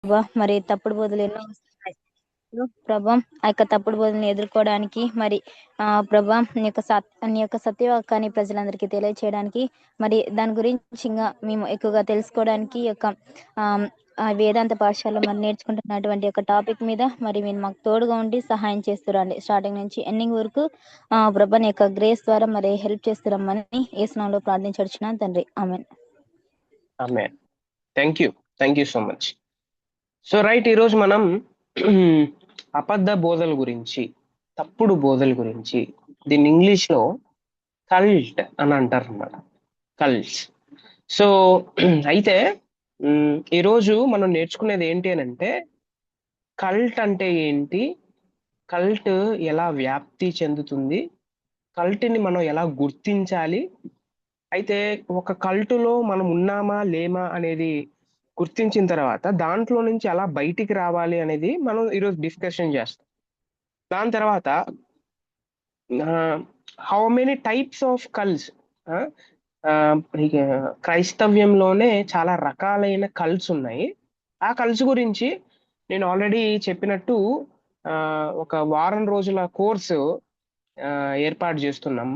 ప్రభా మరి తప్పుడు బోధలు ఎన్నో వస్తున్నాయి ప్రభా. ఆ యొక్క తప్పుడు బోధనని ఎదుర్కోవడానికి మరి ప్రభా నీ యొక్క సత్యవాక్యాన్ని ప్రజలందరికీ తెలియచేయడానికి మరి దాని గురించి ఇంకా మేము ఎక్కువగా తెలుసుకోవడానికి ఈ యొక్క ఆ ఆ వేదాంత పాఠశాలలో మరి నేర్చుకుంటున్నటువంటి యొక్క టాపిక్ మీద మరి మీరు మాకు తోడుగా ఉండి సహాయం చేస్తురండి. స్టార్టింగ్ నుంచి ఎండింగ్ వరకు ప్రభా నీ యొక్క గ్రేస్ ద్వారా మరి హెల్ప్ చేస్తురమ్మని యేసునామములో ప్రార్థించొచ్చున్నాను తండ్రి. Amen. Amen. Thank you so much. So right, ఈరోజు మనం అబద్ధ బోధల గురించి, తప్పుడు బోధల గురించి, దీన్ని ఇంగ్లీష్లో కల్ట్ అని అంటారు అన్నమాట. కల్ట్స్. సో అయితే ఈరోజు మనం నేర్చుకునేది ఏంటి అని అంటే, కల్ట్ అంటే ఏంటి, కల్ట్ ఎలా వ్యాప్తి చెందుతుంది, కల్ట్ని మనం ఎలా గుర్తించాలి, అయితే ఒక కల్టులో మనం ఉన్నామా లేమా అనేది గుర్తించిన తర్వాత దాంట్లో నుంచి ఎలా బయటికి రావాలి అనేది మనం ఈరోజు డిస్కషన్ చేస్తాం. దాని తర్వాత how many types of cults, క్రైస్తవ్యంలోనే చాలా రకాలైన కల్ట్స్ ఉన్నాయి. ఆ కల్ట్స్ గురించి నేను ఆల్రెడీ చెప్పినట్టు ఒక వారం రోజుల కోర్సు ఏర్పాటు చేస్తున్నాం.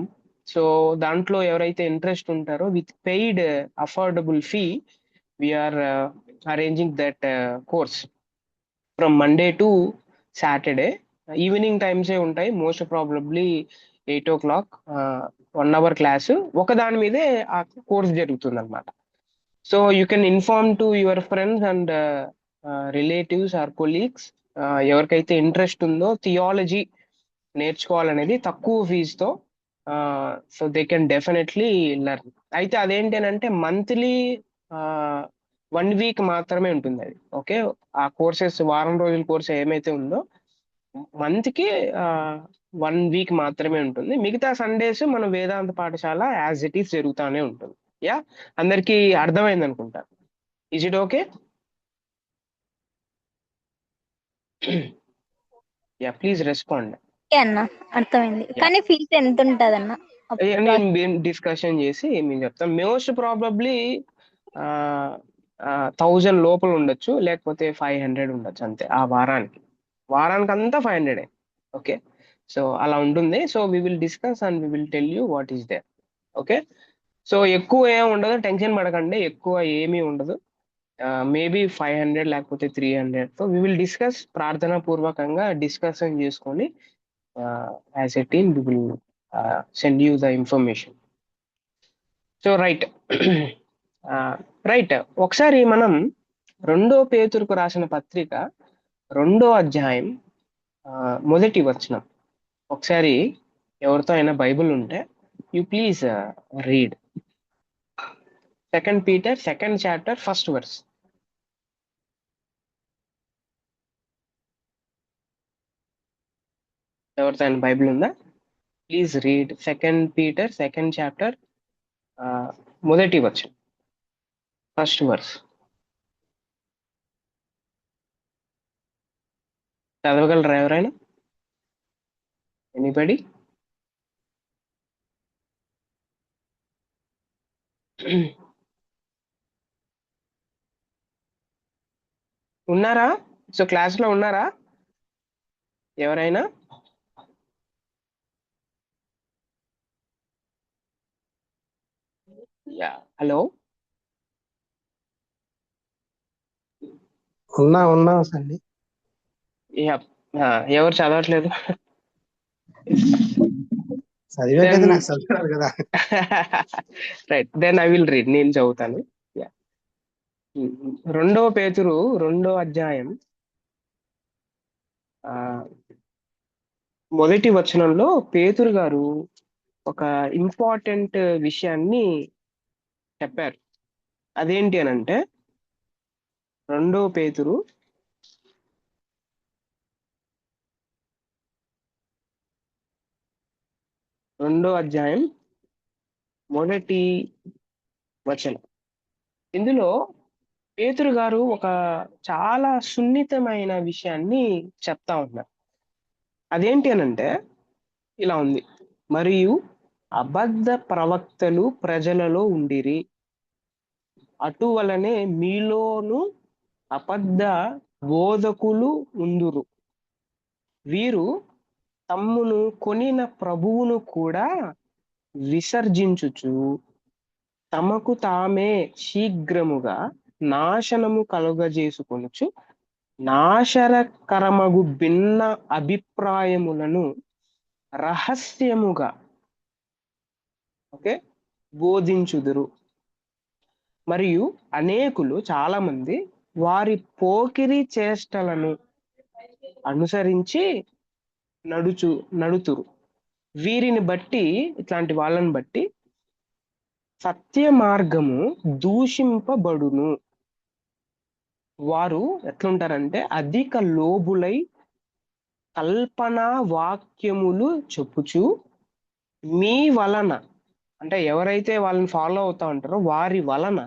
సో దాంట్లో ఎవరైతే ఇంట్రెస్ట్ ఉంటారో with paid affordable fee we are arranging that course from Monday to Saturday. Evening టైమ్సే ఉంటాయి, most probably 8 o'clock, 1 hour class. ఒకదాని మీదే ఆ కోర్స్ జరుగుతుంది అనమాట. So you can inform to your friends and relatives or colleagues, ఎవరికైతే interest ఉందో theology నేర్చుకోవాలనేది తక్కువ ఫీజుతో. So they can definitely learn. అయితే అదేంటి అని అంటే మంత్లీ 1 week మాత్రమే ఉంటుంది అది. ఓకే, ఆ కోర్సెస్ వారం రోజుల కోర్స్ ఏమైతే ఉందో మంత్కి 1 week మాత్రమే ఉంటుంది. మిగతా సండేస్ మన వేదాంత పాఠశాల యాజ్ ఇట్ ఈస్ జరుగుతూనే ఉంటుంది. యా, అందరికీ అర్థమైంది అనుకుంటా. Is it okay? Yeah, please respond. అన్న అర్థమైంది, కానీ ఫీజు ఎంత ఉంటుంది అన్న? నేను డిస్కషన్ చేసి మేము చెప్తాం. మోస్ట్ ప్రాబబ్లీ 1000 లోపల ఉండొచ్చు, లేకపోతే 500 ఉండొచ్చు అంతే. ఆ వారానికి అంతా 500. ఓకే, సో అలా ఉంటుంది. So we will discuss and we will tell you what is there. Okay, so ఎక్కువ ఏం ఉండదు, టెన్షన్ పడకండి, ఎక్కువ ఏమీ ఉండదు. మేబీ 500 లేకపోతే 300. సో వి విల్ డిస్కస్, ప్రార్థనా పూర్వకంగా డిస్కషన్ చేసుకొని as a team we will send you the information. So right, ఒకసారి మనం 2 పేతురుకు రాసిన పత్రిక 2వ అధ్యాయం మొదటి వచనం ఒకసారి, ఎవరితో అయినా బైబిల్ ఉంటే you please read 2 Peter 2nd chapter 1st verse. ఎవరితో అయినా బైబిల్ ఉందా? Please read 2 Peter 2nd chapter మొదటి వచనం, 1st verse. చదవగలరా ఎవరైనా? ఎనీబడి? ఉన్నారా? సో క్లాస్లో ఉన్నారా ఎవరైనా? Yeah, hello. ఉన్నా సండి. యా, ఎవరు చదవట్లేదు? చదివే కదా నాకు చదువుతారు కదా. Right, then I will read. నేను చదువుతాను. 2 పేతురు 2వ అధ్యాయం మొదటి వచనంలో పేతురు గారు ఒక ఇంపార్టెంట్ విషయాన్ని చెప్పారు. అదేంటి అని అంటే 2 పేతురు 2వ అధ్యాయం మొదటి వచనం. ఇందులో పేతురు గారు ఒక చాలా సున్నితమైన విషయాన్ని చెప్తా ఉన్నారు. అదేంటి అని అంటే ఇలా ఉంది: మరియు అబద్ధ ప్రవక్తలు ప్రజలలో ఉండిరి, అటువలనే మీలోను అబద్ధ బోధకులు ఉందురు. వీరు తమ్మును కొనిన ప్రభువును కూడా విసర్జించుచు తమకు తామే శీఘ్రముగా నాశనము కలుగజేసుకొనుచు నాశనకరమగు భిన్న అభిప్రాయములను రహస్యముగా బోధించుదురు. మరియు అనేకులు చాలా మంది వారి పోకిరి చేష్టలను అనుసరించి నడుతురు. వీరిని బట్టి, ఇట్లాంటి వాళ్ళని బట్టి సత్య మార్గము దూషింపబడును. వారు ఎట్లుంటారంటే అధిక లోబులై కల్పనా వాక్యములు చెప్పుచు మీ వలన, అంటే ఎవరైతే వాళ్ళని ఫాలో అవుతా ఉంటారో వారి వలన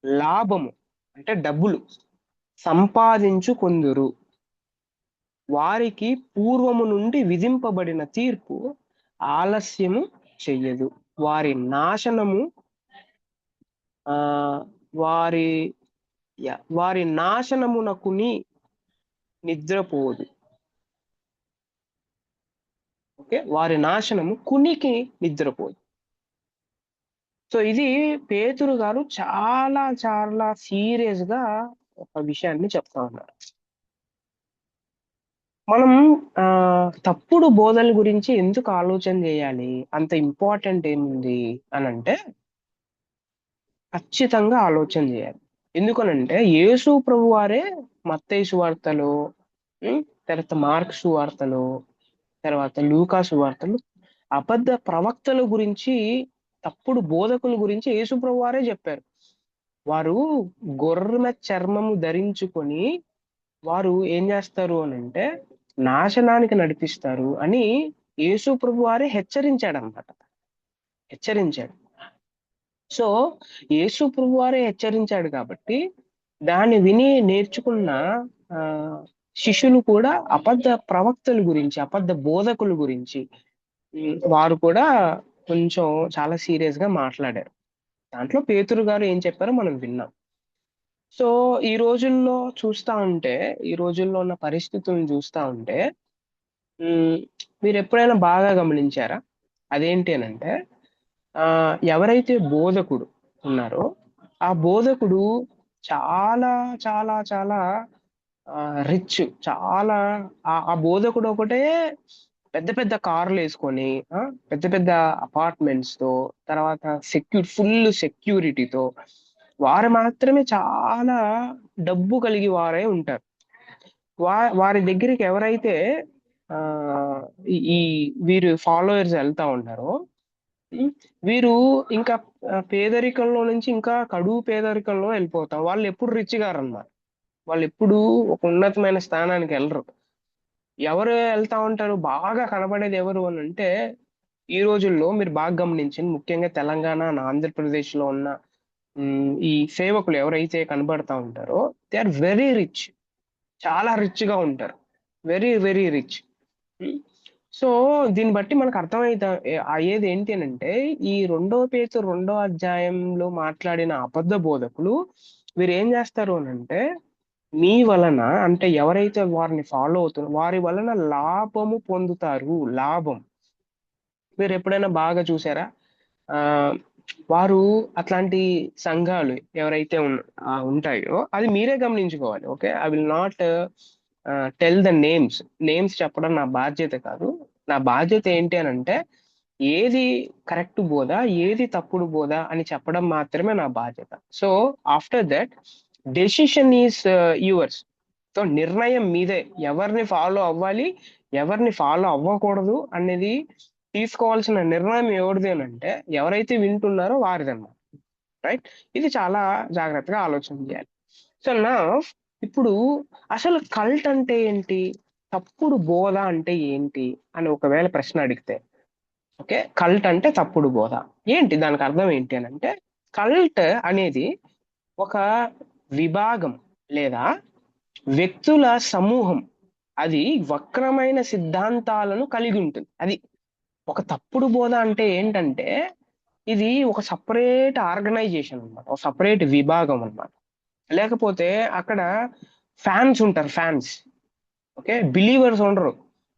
లాభము అంటే డబ్బులు సంపాదించుకొందురు. వారికి పూర్వము నుండి విధింపబడిన తీర్పు ఆలస్యము చెయ్యదు. వారి నాశనము వారి నాశనమునకుని నిద్రపోదు. వారి నాశనము కునికి నిద్రపోదు. సో ఇది పేతురు గారు చాలా చాలా సీరియస్ గా ఒక విషయాన్ని చెప్తా ఉన్నారు. మనం తప్పుడు బోధల గురించి ఎందుకు ఆలోచన చేయాలి? అంత ఇంపార్టెంట్ ఏముంది అని అంటే ఖచ్చితంగా ఆలోచన చేయాలి. ఎందుకనంటే యేసు ప్రభు వారే మత్తయి సువార్తలో, తర్వాత మార్క్ సువార్తలో, తర్వాత లూకా సువార్తలు అబద్ధ ప్రవక్తల గురించి, తప్పుడు బోధకుల గురించి యేసు ప్రభు వారే చెప్పారు. వారు గొర్రె చర్మము ధరించుకొని వారు ఏం చేస్తారు అని అంటే నాశనానికి నడిపిస్తారు అని యేసు ప్రభు వారే హెచ్చరించాడు. సో యేసు ప్రభు వారే హెచ్చరించాడు కాబట్టి దాన్ని విని నేర్చుకున్న శిష్యులు కూడా అబద్ధ ప్రవక్తల గురించి, అబద్ధ బోధకుల గురించి వారు కూడా కొంచెం చాలా సీరియస్ గా మాట్లాడారు. దాంట్లో పేతురు గారు ఏం చెప్పారో మనం విన్నాం. సో ఈ రోజుల్లో ఈ రోజుల్లో ఉన్న పరిస్థితులను చూస్తా ఉంటే మీరు ఎప్పుడైనా బాగా గమనించారా? అదేంటి అని అంటే ఎవరైతే బోధకుడు ఉన్నారో ఆ బోధకుడు చాలా చాలా చాలా రిచ్, చాలా ఆ బోధకుడు ఒకటే పెద్ద పెద్ద కార్లు వేసుకొని, పెద్ద పెద్ద అపార్ట్మెంట్స్ తో, తర్వాత ఫుల్ సెక్యూరిటీతో వారు మాత్రమే చాలా డబ్బు కలిగి వారే ఉంటారు. వారి దగ్గరికి ఎవరైతే ఈ వీరు ఫాలోయర్స్ వెళ్తా ఉంటారో వీరు ఇంకా పేదరికంలో నుంచి ఇంకా కడుగు పేదరికంలో వెళ్ళిపోతారు. వాళ్ళు ఎప్పుడు రిచ్ గారు అన్నమాట. వాళ్ళు ఎప్పుడు ఒక ఉన్నతమైన స్థానానికి వెళ్ళరు. ఎవరు వెళ్తా ఉంటారు? బాగా కనబడేది ఎవరు అని అంటే ఈ రోజుల్లో మీరు బాగా గమనించండి, ముఖ్యంగా తెలంగాణ, ఆంధ్రప్రదేశ్ లో ఉన్న ఈ సేవకులు ఎవరైతే కనబడతా ఉంటారో దే ఆర్ వెరీ రిచ్, చాలా రిచ్ గా ఉంటారు, వెరీ వెరీ రిచ్. సో దీన్ని బట్టి మనకు అయ్యేది ఏంటి అని అంటే ఈ 2 పేతురు 2వ అధ్యాయంలో మాట్లాడిన అబద్ధ బోధకులు వీరు ఏం చేస్తారు అని అంటే మీ వలన, అంటే ఎవరైతే వారిని ఫాలో అవుతున్నారో వారి వలన లాభము పొందుతారు. లాభం మీరు ఎప్పుడైనా బాగా చూసారా? వారు అట్లాంటి సంఘాలు ఎవరైతే ఉంటాయో అది మీరే గమనించుకోవాలి. Okay, I will not tell the names చెప్పడం నా బాధ్యత కాదు. నా బాధ్యత ఏంటి అని అంటే ఏది కరెక్ట్ బోధ, ఏది తప్పుడు బోధ అని చెప్పడం మాత్రమే నా బాధ్యత. So after that decision is yours. So నిర్ణయం మీదే, ఎవరిని ఫాలో అవ్వాలి, ఎవరిని ఫాలో అవ్వకూడదు అనేది తీసుకోవాల్సిన నిర్ణయం ఎవరిది అని అంటే ఎవరైతే వింటున్నారో వారిదన్నమాట. రైట్? ఇది చాలా జాగ్రత్తగా ఆలోచన చేయాలి. సో నా ఇప్పుడు అసలు కల్ట్ అంటే ఏంటి, తప్పుడు బోధ అంటే ఏంటి అని ఒకవేళ ప్రశ్న అడిగితే, ఓకే, కల్ట్ అంటే తప్పుడు బోధ ఏంటి, దానికి అర్థం ఏంటి అని అంటే కల్ట్ అనేది ఒక విభాగం లేదా వ్యక్తుల సమూహం, అది వక్రమైన సిద్ధాంతాలను కలిగి ఉంటుంది. అది ఒక తప్పుడు బోధ అంటే ఏంటంటే ఇది ఒక సపరేట్ ఆర్గనైజేషన్ అన్నమాట, ఒక సపరేట్ విభాగం అన్నమాట. లేకపోతే అక్కడ ఫ్యాన్స్ ఉంటారు, ఫ్యాన్స్. ఓకే, బిలీవర్స్ ఉండరు.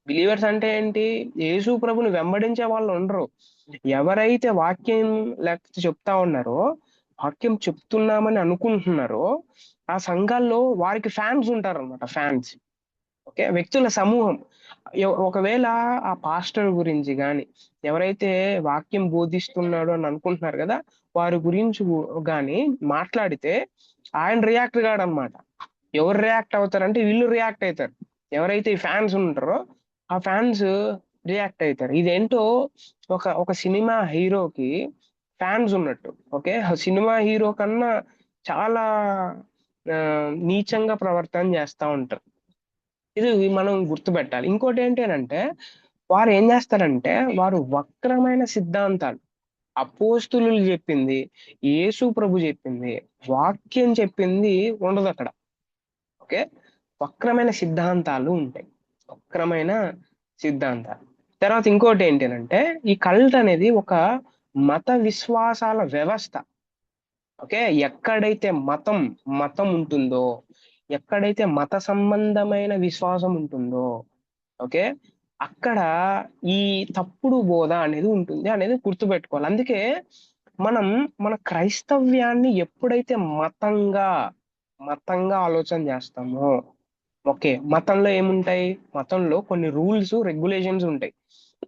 బిలీవర్స్ అంటే ఏంటి? యేసు ప్రభుని వెంబడించే వాళ్ళు ఉండరు. ఎవరైతే వాక్యం లేకపోతే చెప్తా ఉన్నారో, వాక్యం చెప్తున్నామని అనుకుంటున్నారో, ఆ సంఘాల్లో వారికి ఫ్యాన్స్ ఉంటారు అనమాట, ఫ్యాన్స్. ఓకే, వ్యక్తుల సమూహం. ఒకవేళ ఆ పాస్టర్ గురించి కానీ, ఎవరైతే వాక్యం బోధిస్తున్నాడు అని అనుకుంటున్నారు కదా, వారి గురించి కానీ మాట్లాడితే ఆయన రియాక్ట్ కాడు అనమాట. ఎవరు రియాక్ట్ అవుతారంటే వీళ్ళు రియాక్ట్ అవుతారు. ఎవరైతే ఈ ఫ్యాన్స్ ఉంటారో ఆ ఫ్యాన్స్ రియాక్ట్ అవుతారు. ఇదేంటో ఒక ఒక సినిమా హీరోకి ఫ్యాన్స్ ఉన్నట్టు. ఓకే, ఆ సినిమా హీరో కన్నా చాలా ఆ, నీచంగా ప్రవర్తన చేస్తూ ఉంటారు. ఇది మనం గుర్తుపెట్టాలి. ఇంకోటి ఏంటి అని అంటే, వారు ఏం చేస్తారంటే, వారు వక్రమైన సిద్ధాంతాలు, అపోస్తులు చెప్పింది, యేసు ప్రభు చెప్పింది, వాక్యం చెప్పింది ఉండదు అక్కడ. ఓకే, వక్రమైన సిద్ధాంతాలు ఉంటాయి, వక్రమైన సిద్ధాంతాలు. తర్వాత ఇంకోటి ఏంటి అంటే, ఈ కల్ట్ అనేది ఒక మత విశ్వాసాల వ్యవస్థ. ఓకే, ఎక్కడైతే మతం మతం ఉంటుందో, ఎక్కడైతే మత సంబంధమైన విశ్వాసం ఉంటుందో, ఓకే, అక్కడ ఈ తప్పుడు బోధ అనేది ఉంటుంది అనేది గుర్తుపెట్టుకోవాలి. అందుకే మనం మన క్రైస్తవ్యాన్ని ఎప్పుడైతే మతంగా మతంగా ఆలోచన చేస్తామో, ఓకే, మతంలో ఏముంటాయి? మతంలో కొన్ని రూల్స్ రెగ్యులేషన్స్ ఉంటాయి.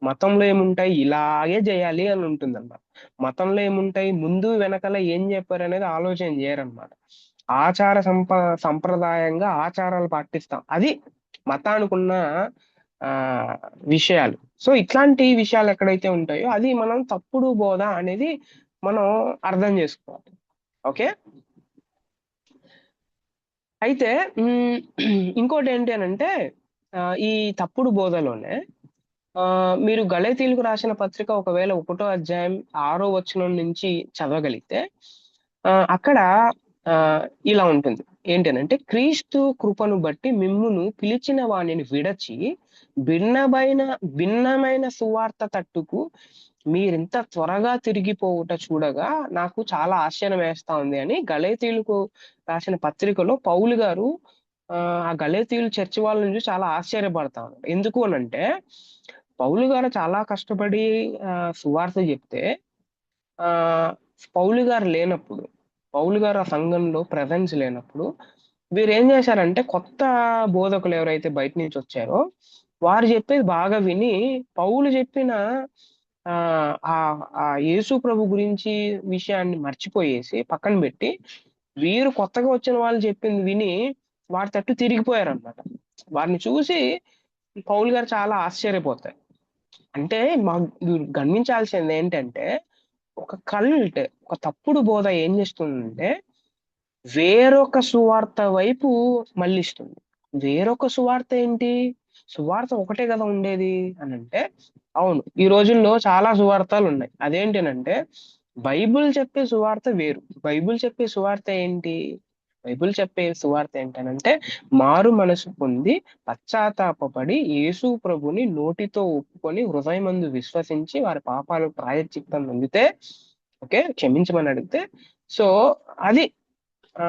మతంలో ఏముంటాయి? ఇలాగే చేయాలి అని ఉంటుంది అన్నమాట. మతంలో ఏముంటాయి? ముందు వెనకాల ఏం చెప్పారు అనేది ఆలోచన చేయరన్నమాట. ఆచార సంప్రదాయంగా ఆచారాలు పాటిస్తాం. అది మతానికున్న ఆ విషయాలు. సో ఇట్లాంటి విషయాలు ఎక్కడైతే ఉంటాయో అది మనం తప్పుడు బోధ అనేది మనం అర్థం చేసుకోవాలి. ఓకే, అయితే ఇంకోటి ఏంటి అని అంటే, ఈ తప్పుడు బోధలోనే ఆ మీరు గళతీయులకు రాసిన పత్రిక ఒకవేళ 1వ అధ్యాయం 6వ వచనం నుంచి చదవగలిగితే, అక్కడ ఆ ఇలా ఉంటుంది. ఏంటనంటే, క్రీస్తు కృపను బట్టి మిమ్మును పిలిచిన వానిని విడచి భిన్నమైన భిన్నమైన సువార్త తట్టుకు మీరింత త్వరగా తిరిగిపోవుట చూడగా నాకు చాలా ఆశ్చర్యం వేస్తా ఉంది అని గళతీయులకు రాసిన పత్రికలో పౌలు గారు ఆ గళతీయులు చర్చి వాళ్ళ నుంచి చాలా ఆశ్చర్యపడతా ఉన్నారు. ఎందుకు అనంటే, పౌలు గారు చాలా కష్టపడి సువార్త చెప్తే, ఆ పౌలు గారు లేనప్పుడు, పౌలు గారు ఆ సంఘంలో ప్రజెన్స్ లేనప్పుడు, వీరు ఏం చేశారంటే, కొత్త బోధకులు ఎవరైతే బయట నుంచి వచ్చారో వారు చెప్పేది బాగా విని, పౌలు చెప్పిన ఆ ఆ ఆ యేసు ప్రభు గురించి విషయాన్ని మర్చిపోయేసి పక్కన పెట్టి, వీరు కొత్తగా వచ్చిన వాళ్ళు చెప్పింది విని వారి తట్టు తిరిగిపోయారు అనమాట. వారిని చూసి పౌలు గారు చాలా ఆశ్చర్యపోతారు. అంటే మీరు గమనించాల్సింది ఏంటంటే, ఒక కల్ట్, ఒక తప్పుడు బోధ ఏం చేస్తుందంటే వేరొక సువార్త వైపు మళ్ళిస్తుంది. వేరొక సువార్త ఏంటి? సువార్త ఒకటే కదా ఉండేది అని అంటే, అవును, ఈ రోజుల్లో చాలా సువార్తలు ఉన్నాయి. అదేంటనంటే, బైబిల్ చెప్పే సువార్త వేరు. బైబిల్ చెప్పే సువార్త ఏంటి? బైబిల్ చెప్పే సువార్త ఏంటనంటే, మారు మనసు పొంది పశ్చాత్తాపపడి యేసు ప్రభుని నోటితో ఒప్పుకొని హృదయమందు విశ్వసించి వారి పాపాలు ప్రాయశ్చిత్తం పొందితే, ఓకే, క్షమించమని అడిగితే, సో అది ఆ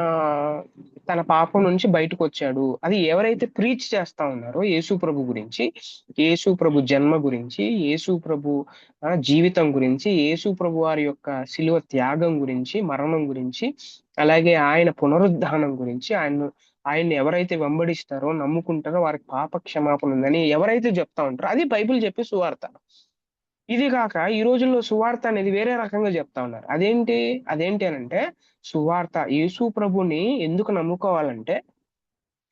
తన పాపం నుంచి బయటకు వచ్చాడు. అది ఎవరైతే ప్రీచ్ చేస్తా ఉన్నారో యేసు ప్రభు గురించి, యేసు ప్రభు జన్మ గురించి, యేసు ప్రభు జీవితం గురించి, యేసు ప్రభు వారి యొక్క శిలువ త్యాగం గురించి, మరణం గురించి, అలాగే ఆయన పునరుద్ధానం గురించి, ఆయన్ని ఎవరైతే వెంబడిస్తారో, నమ్ముకుంటారో వారికి పాప క్షమాపణ ఉందని ఎవరైతే చెప్తా ఉంటారో అది బైబిల్ చెప్పే సువార్త. ఇది కాక ఈ రోజుల్లో సువార్త అనేది వేరే రకంగా చెప్తా ఉన్నారు. అదేంటి అని అంటే, సువార్త యేసు ప్రభుని ఎందుకు నమ్ముకోవాలంటే,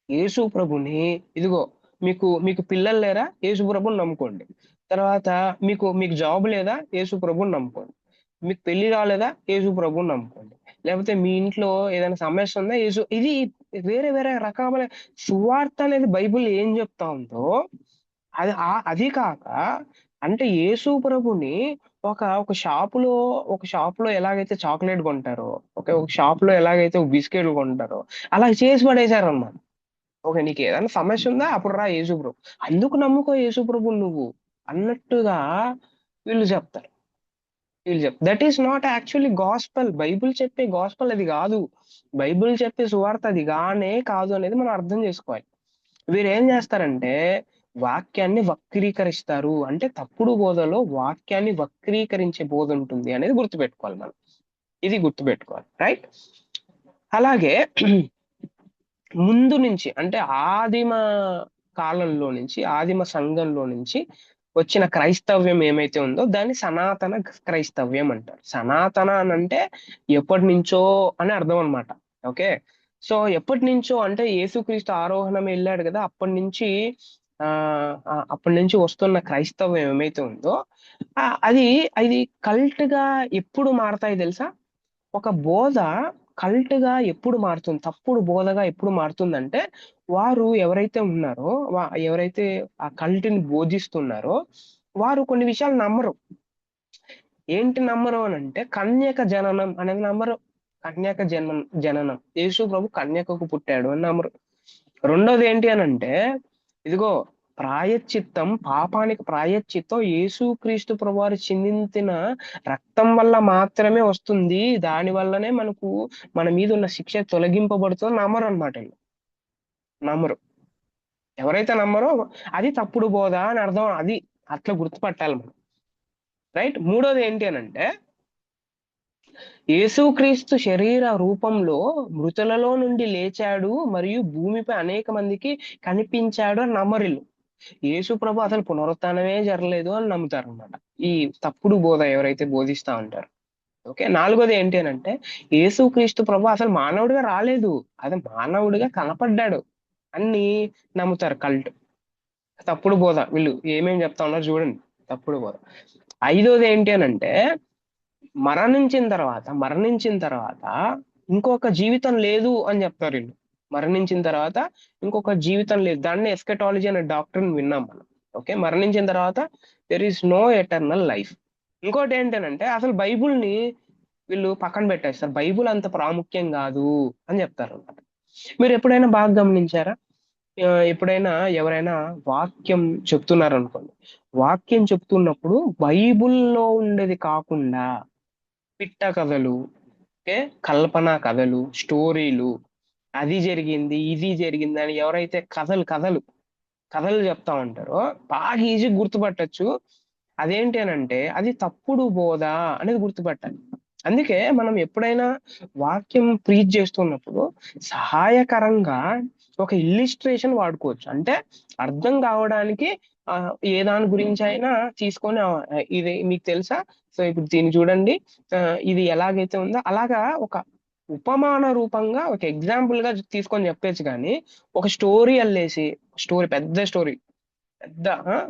యేసు ప్రభుని, ఇదిగో, మీకు మీకు పిల్లలు లేరా? యేసు ప్రభుని నమ్ముకోండి. తర్వాత మీకు మీకు జాబ్ లేదా? యేసు ప్రభుని నమ్ముకోండి. మీకు పెళ్లి రాలేదా? యేసు ప్రభుని నమ్ముకోండి. లేకపోతే మీ ఇంట్లో ఏదైనా సమస్య ఉందా? ఇది వేరే వేరే రకమైన సువార్త అనేది బైబిల్ ఏం చెప్తా ఉందో అది కాక, అంటే యేసు ప్రభుని ఒక షాపులో ఎలాగైతే చాక్లెట్ కొంటారో, ఒక షాపులో ఎలాగైతే బిస్కెట్లు కొంటారో అలా చేసి పడేశారు అన్నమాట. ఓకే, నీకు ఏదైనా సమస్య ఉందా? అప్పుడు రా యేసు ప్రభు, అందుకు నమ్ముకో యేసు ప్రభు నువ్వు అన్నట్టుగా వీళ్ళు చెప్తారు. That is not actually gospel. Bible చెప్పే గాస్పల్ అది కాదు. బైబిల్ చెప్పే సువార్త అది గానే కాదు అనేది మనం అర్థం చేసుకోవాలి. వీరు ఏం చేస్తారంటే వాక్యాన్ని వక్రీకరిస్తారు. అంటే తప్పుడు బోధలో వాక్యాన్ని వక్రీకరించే బోధ ఉంటుంది అనేది గుర్తుపెట్టుకోవాలి మనం. ఇది గుర్తుపెట్టుకోవాలి, రైట్? అలాగే ముందు నుంచి అంటే ఆదిమ కాలంలో నుంచి, ఆదిమ సంఘంలో నుంచి వచ్చిన క్రైస్తవ్యం ఏమైతే ఉందో దాన్ని సనాతన క్రైస్తవ్యం అంటారు. సనాతన అని అంటే ఎప్పటి నుంచో అని అర్థం అనమాట. ఓకే, సో ఎప్పటి నుంచో అంటే యేసుక్రీస్తు ఆరోహణం వెళ్ళాడు కదా, ఆ అప్పటి నుంచి వస్తున్న క్రైస్తవ్యం ఏమైతే ఉందో అది అది కల్ట్ గా ఎప్పుడు మారతాయి తెలుసా? ఒక బోధ కల్ట్ గా ఎప్పుడు మారుతుంది, తప్పుడు బోధగా ఎప్పుడు మారుతుందంటే వారు ఎవరైతే ఉన్నారో ఎవరైతే ఆ కల్ట్ ని బోధిస్తున్నారో వారు కొన్ని విషయాలు నమ్మరు. ఏంటి నమ్మరు అని అంటే కన్యక జననం అనేది నమ్మరు. కన్యక జననం యేసు ప్రభు కన్యకకు పుట్టాడు అని నమ్మరు. రెండోది ఏంటి అని అంటే ఇదిగో ప్రాయశ్చిత్తం, పాపానికి ప్రాయశ్చిత్తం యేసుక్రీస్తు ప్రభువారు చిందించిన రక్తం వల్ల మాత్రమే వస్తుంది, దాని వల్లనే మన మీద ఉన్న శిక్ష తొలగింపబడుతుంది నమ్మరు అనమాట. నమ్మరు. ఎవరైతే నమ్మరో అది తప్పుడు బోధ అని అర్థం. అది అట్లా గుర్తుపట్టాలి మనం, రైట్? మూడోది ఏంటి అని అంటే యేసుక్రీస్తు శరీర రూపంలో మృతులలో నుండి లేచాడు మరియు భూమిపై అనేక మందికి కనిపించాడు అని నమ్మరిల్లు. యేసు ప్రభు అసలు పునరుత్థానమే జరగలేదు అని నమ్ముతారు అనమాట, ఈ తప్పుడు బోధ ఎవరైతే బోధిస్తా ఉంటారు. ఓకే, నాలుగోది ఏంటి అని అంటే యేసుక్రీస్తు ప్రభు అసలు మానవుడిగా రాలేదు, అది మానవుడిగా కనపడ్డాడు అని నమ్ముతారు కల్ట్. తప్పుడు బోధ. వీళ్ళు ఏమేమి చెప్తా ఉన్నారు చూడండి, తప్పుడు బోధ. ఐదోది ఏంటి అని అంటే మరణించిన తర్వాత ఇంకొక జీవితం లేదు అని చెప్తారు వీళ్ళు. మరణించిన తర్వాత ఇంకొక జీవితం లేదు, దాన్ని ఎస్కెటాలజీ అనే డాక్టర్ని విన్నాం మనం. ఓకే, మరణించిన తర్వాత there is no eternal life. ఇంకోటి ఏంటంటే అసలు బైబుల్ని వీళ్ళు పక్కన పెట్టేస్తారు, బైబుల్ అంత ప్రాముఖ్యం కాదు అని చెప్తారు అనమాట. మీరు ఎప్పుడైనా బాగా గమనించారా? ఎప్పుడైనా ఎవరైనా వాక్యం చెప్తున్నారు అనుకోండి, వాక్యం చెప్తున్నప్పుడు బైబుల్లో ఉండేది కాకుండా పిట్ట కథలు, ఓకే, కల్పన కథలు, స్టోరీలు, అది జరిగింది ఇది జరిగింది అని ఎవరైతే కథలు చెప్తా ఉంటారో బాగా ఈజీ గుర్తుపట్టచ్చు అదేంటి అని అంటే అది తప్పుడు బోధ అనేది గుర్తుపట్టాలి. అందుకే మనం ఎప్పుడైనా వాక్యం ప్రీచ్ చేస్తున్నప్పుడు సహాయకరంగా ఒక ఇల్లిస్ట్రేషన్ వాడుకోవచ్చు. అంటే అర్థం కావడానికి ఏ దాని గురించి అయినా తీసుకొని ఇది మీకు తెలుసా, సో ఇప్పుడు దీన్ని చూడండి, ఇది ఎలాగైతే ఉందో అలాగా ఒక ఉపమాన రూపంగా ఒక ఎగ్జాంపుల్ గా తీసుకొని చెప్పేచ్చు. కానీ ఒక స్టోరీ అల్లేసి పెద్ద స్టోరీ